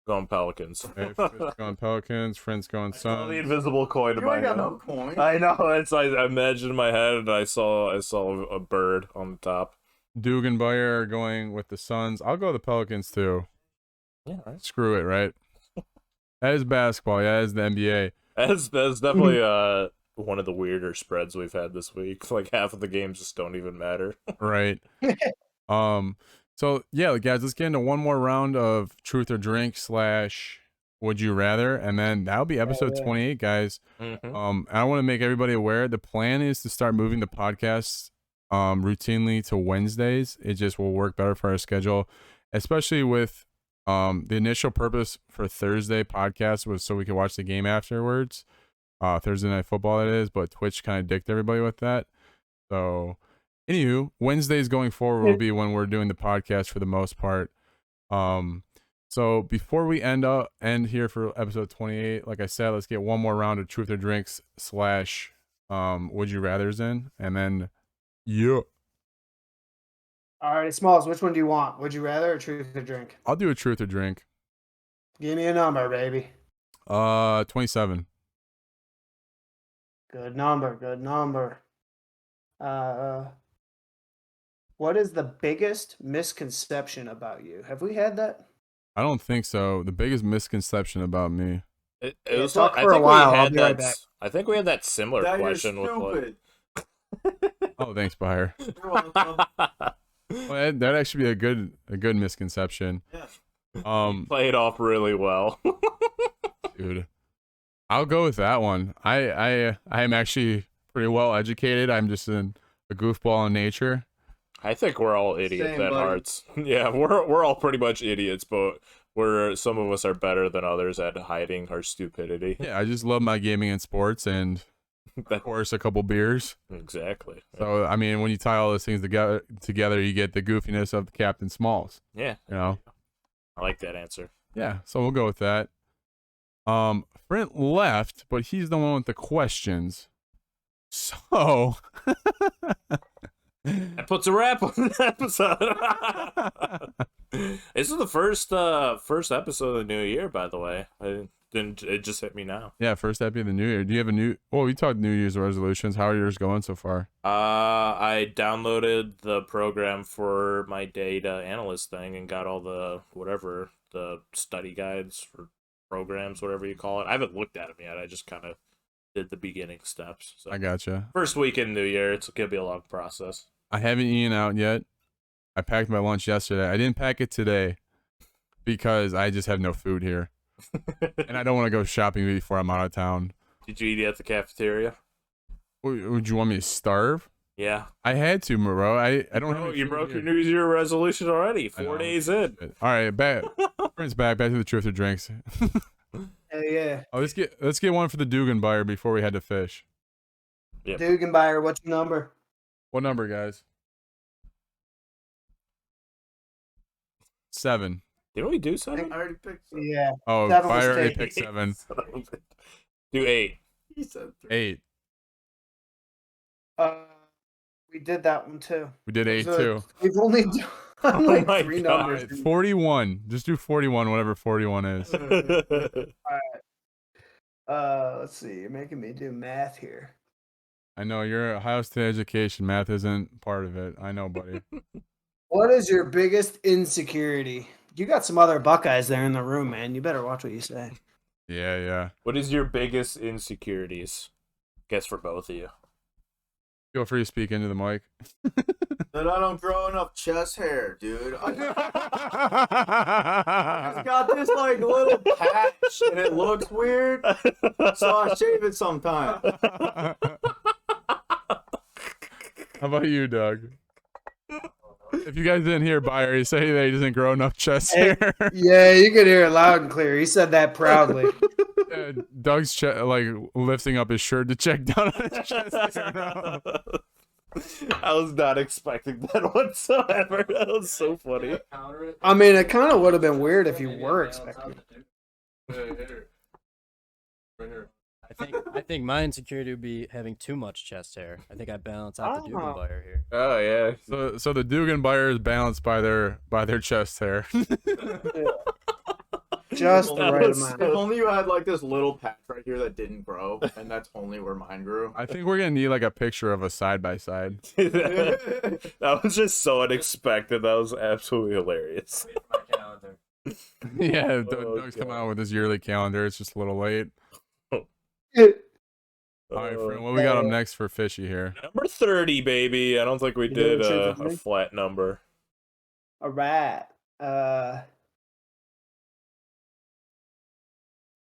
Going Pelicans. Okay, Fitz going Pelicans. Friends going The Suns. invisible coin in You my ain't got head. no coin. I know. I imagined in my head, and I saw a bird on the top. Dougenboyer going with the Suns. I'll go the Pelicans too. Yeah, right. Screw it, right? That is basketball. Yeah, that is the NBA. That's definitely one of the weirder spreads we've had this week. Like half of the games just don't even matter. Right. So yeah, guys, let's get into one more round of truth or drink / would you rather, and then that'll be episode 28, guys. Mm-hmm. I want to make everybody aware the plan is to start moving the podcast routinely to Wednesdays. It just will work better for our schedule, especially with the initial purpose for Thursday podcast was so we could watch the game afterwards. Thursday Night Football, it is, but Twitch kind of dicked everybody with that. So anywho, Wednesdays going forward will be when we're doing the podcast for the most part. So before we end here for episode 28, like I said, let's get one more round of truth or drinks / would you rather's in, and then yeah, All right, Smalls, which one do you want? Would you rather or truth or drink? I'll do a truth or drink. Give me a number, baby. 27. Good number. Good number. What is the biggest misconception about you? Have we had that? I don't think so. The biggest misconception about me. It Yeah, was talk like, for a while, I'll had be right that. back. I think we had that similar That you're question with like. stupid. Oh, thanks, Bayer. You're welcome. Well, that'd actually be a good misconception. Yeah. Played off really well. Dude, I'll go with that one. I am actually pretty well educated. I'm just a goofball in nature. I think we're all idiots Same, at buddy. hearts. Yeah, we're all pretty much idiots, but some of us are better than others at hiding our stupidity. Yeah, I just love my gaming and sports, and of course a couple beers. Exactly. So I mean, when you tie all those things together, you get the goofiness of Captain Smalls. Yeah, You know. I like that answer. Yeah, so we'll go with that. Brent left, but he's the one with the questions. So That puts a wrap on the episode. This is the first episode of the new year, by the way. It just hit me now. yeah, first happy of the new year. Do you have a new? Well, we talked New Year's resolutions. How are yours going so far? I downloaded the program for my data analyst thing and got all the study guides for programs, whatever you call it. I haven't looked at them yet. I just kind of did the beginning steps. So I gotcha. first week in New Year, it's gonna be a long process. I haven't eaten out yet. I packed my lunch yesterday. I didn't pack it today because I just have no food here, and I don't want to go shopping before I'm out of town. Did you eat at the cafeteria? Would you want me to starve? Yeah. I had to, bro. I don't have. Oh, any you food broke here. your New Year resolution already. I 4 know. days in. All right, back. Brent's back to the truth or drinks. Hell yeah. Oh, let's get one for the Dougenboyer before we head to fish. Yep. Dougenboyer, what's your number? What number, guys? 7. Didn't we do 7? I already picked some. Yeah. Oh, 7 was Fire already taken. picked 7. Do 8. He said 3. 8. We did that one too. We did 8 So too. We've only done Oh like my 3 God. numbers. Alright, 41. Just do 41, whatever 41 is. Let's see. You're making me do math here. I know you're Ohio State education. Math isn't part of it. I know, buddy. What is your biggest insecurity? You got some other Buckeyes there in the room, man. You better watch what you say. Yeah. What is your biggest insecurities? Guess for both of you. Feel free to speak into the mic. That I don't grow enough chest hair, dude. I just got this like little patch and it looks weird, so I shave it sometimes. How about you, Doug? If you guys didn't hear Bayer, he said that he doesn't grow enough chest Hey. hair. Yeah, you could hear it loud and clear. He said that proudly. Yeah, Doug's like lifting up his shirt to check down on his chest hair now. I was not expecting that whatsoever. That was so funny. I mean, it kind of would have been weird if you were expecting it. I think my insecurity would be having too much chest hair. I think I balance out the Oh. Dougenboyer here. Oh yeah. So the Dougenboyer is balanced by their chest hair. Just the right was- amount. If only you had like this little patch right here that didn't grow, and that's only where mine grew. I think we're gonna need like a picture of a side by side. That was just so unexpected. That was absolutely hilarious. My calendar. Yeah, Oh, Doug's coming God. out with his yearly calendar. It's just a little late. All right, friend. What we got up next for Fishy here? Number 30, baby. I don't think we You did doing shit a with me? flat number. All right.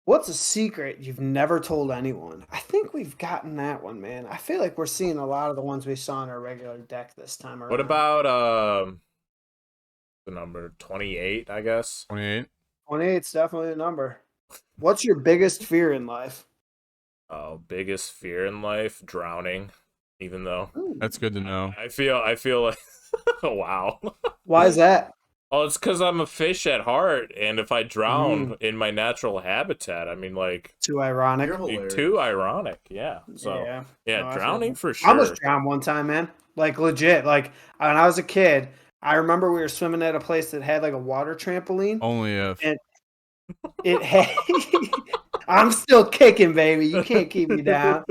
What's a secret you've never told anyone? I think we've gotten that one, man. I feel like we're seeing a lot of the ones we saw in our regular deck this time around. What about the number 28, I guess? 28. 28's definitely the number. What's your biggest fear in life? Oh, biggest fear in life, drowning. Even though Ooh. That's good to know. I feel like wow. Why is that? Oh, it's because I'm a fish at heart, and if I drown in my natural habitat, I mean, like, Too ironic. You're hilarious. too ironic. Yeah. So yeah, No, I feel drowning that. for I sure. almost drowned one time, man. Like legit. Like when I was a kid, I remember we were swimming at a place that had like a water trampoline. Only if. And it had I'm still kicking, baby. You can't keep me down.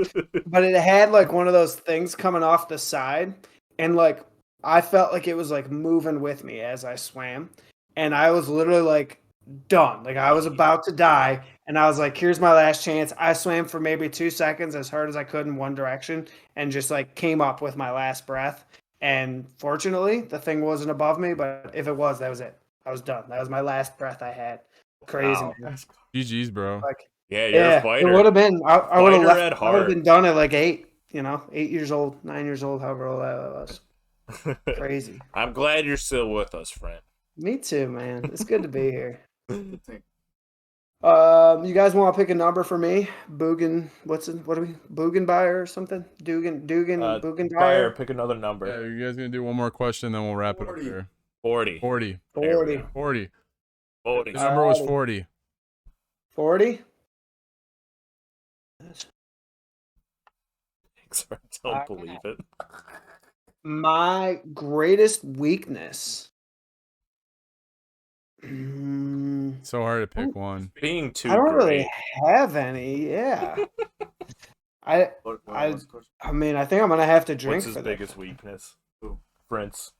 But it had like one of those things coming off the side, and like I felt like it was like moving with me as I swam, and I was literally like done. Like I was about to die, and I was like, "Here's my last chance." I swam for maybe 2 seconds as hard as I could in one direction, and just like came up with my last breath. And fortunately, the thing wasn't above me. But if it was, that was it. I was done. That was my last breath I had. Crazy, Wow. man. GG's, bro. Like. Yeah, you're a Yeah, fighter. it would have been. I would have Fighter left. at I would have heart. been done at like 8. 8 years old, 9 years old, however old I was. Crazy. I'm glad you're still with us, friend. Me too, man. It's good to be here. Think- You guys want to pick a number for me? Boogan, what are we? Dougenboyer or something? Buyer, Dougenboyer. pick another number. Yeah, you guys gonna do one more question, then we'll wrap it up 40. here. 40. 40. There we 40. go. 40. 40. The number was Alrighty. 40. 40. I don't believe it. My greatest weakness. Mm, So hard to pick one. Being too I don't great. really have any. Yeah. what I- was the question? I mean, I think I'm gonna have to drink What's his for that. biggest weakness? Prince.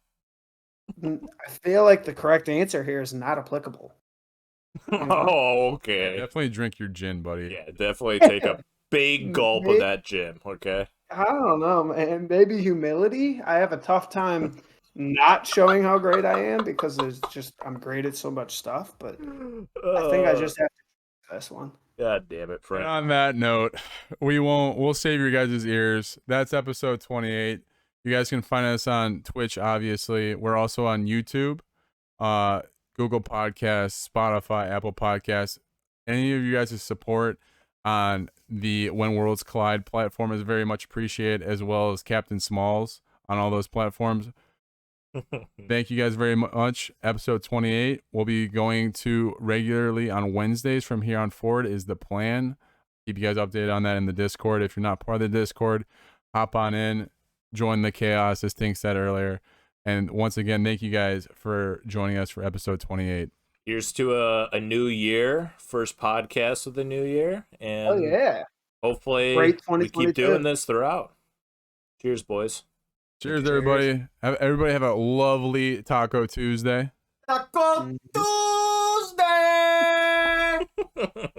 I feel like the correct answer here is not applicable. Oh, okay. Definitely drink your gin, buddy. Yeah, definitely take a big gulp of that gin, okay? I don't know, man. Maybe humility. I have a tough time not showing how great I am because I'm great at so much stuff. But I think I just have to do this one. God damn it, And friend. on that note, we'll save your guys' ears. That's episode 28. You guys can find us on Twitch, obviously. We're also on YouTube, Google Podcasts, Spotify, Apple Podcasts. Any of you guys' support on the When Worlds Collide platform is very much appreciated, as well as Captain Smalls on all those platforms. Thank you guys very much. Episode 28. We'll be going to regularly on Wednesdays from here on forward is the plan. Keep you guys updated on that in the Discord. If you're not part of the Discord, hop on in, join the chaos, as Tink said earlier. And once again, thank you guys for joining us for episode 28. Here's to a new year, first podcast of the new year. And Oh yeah. hopefully Great we keep 2022. doing this throughout. Cheers, boys. Cheers, Cheers. everybody. Everybody have a lovely Taco Tuesday. Taco Mhm. Tuesday!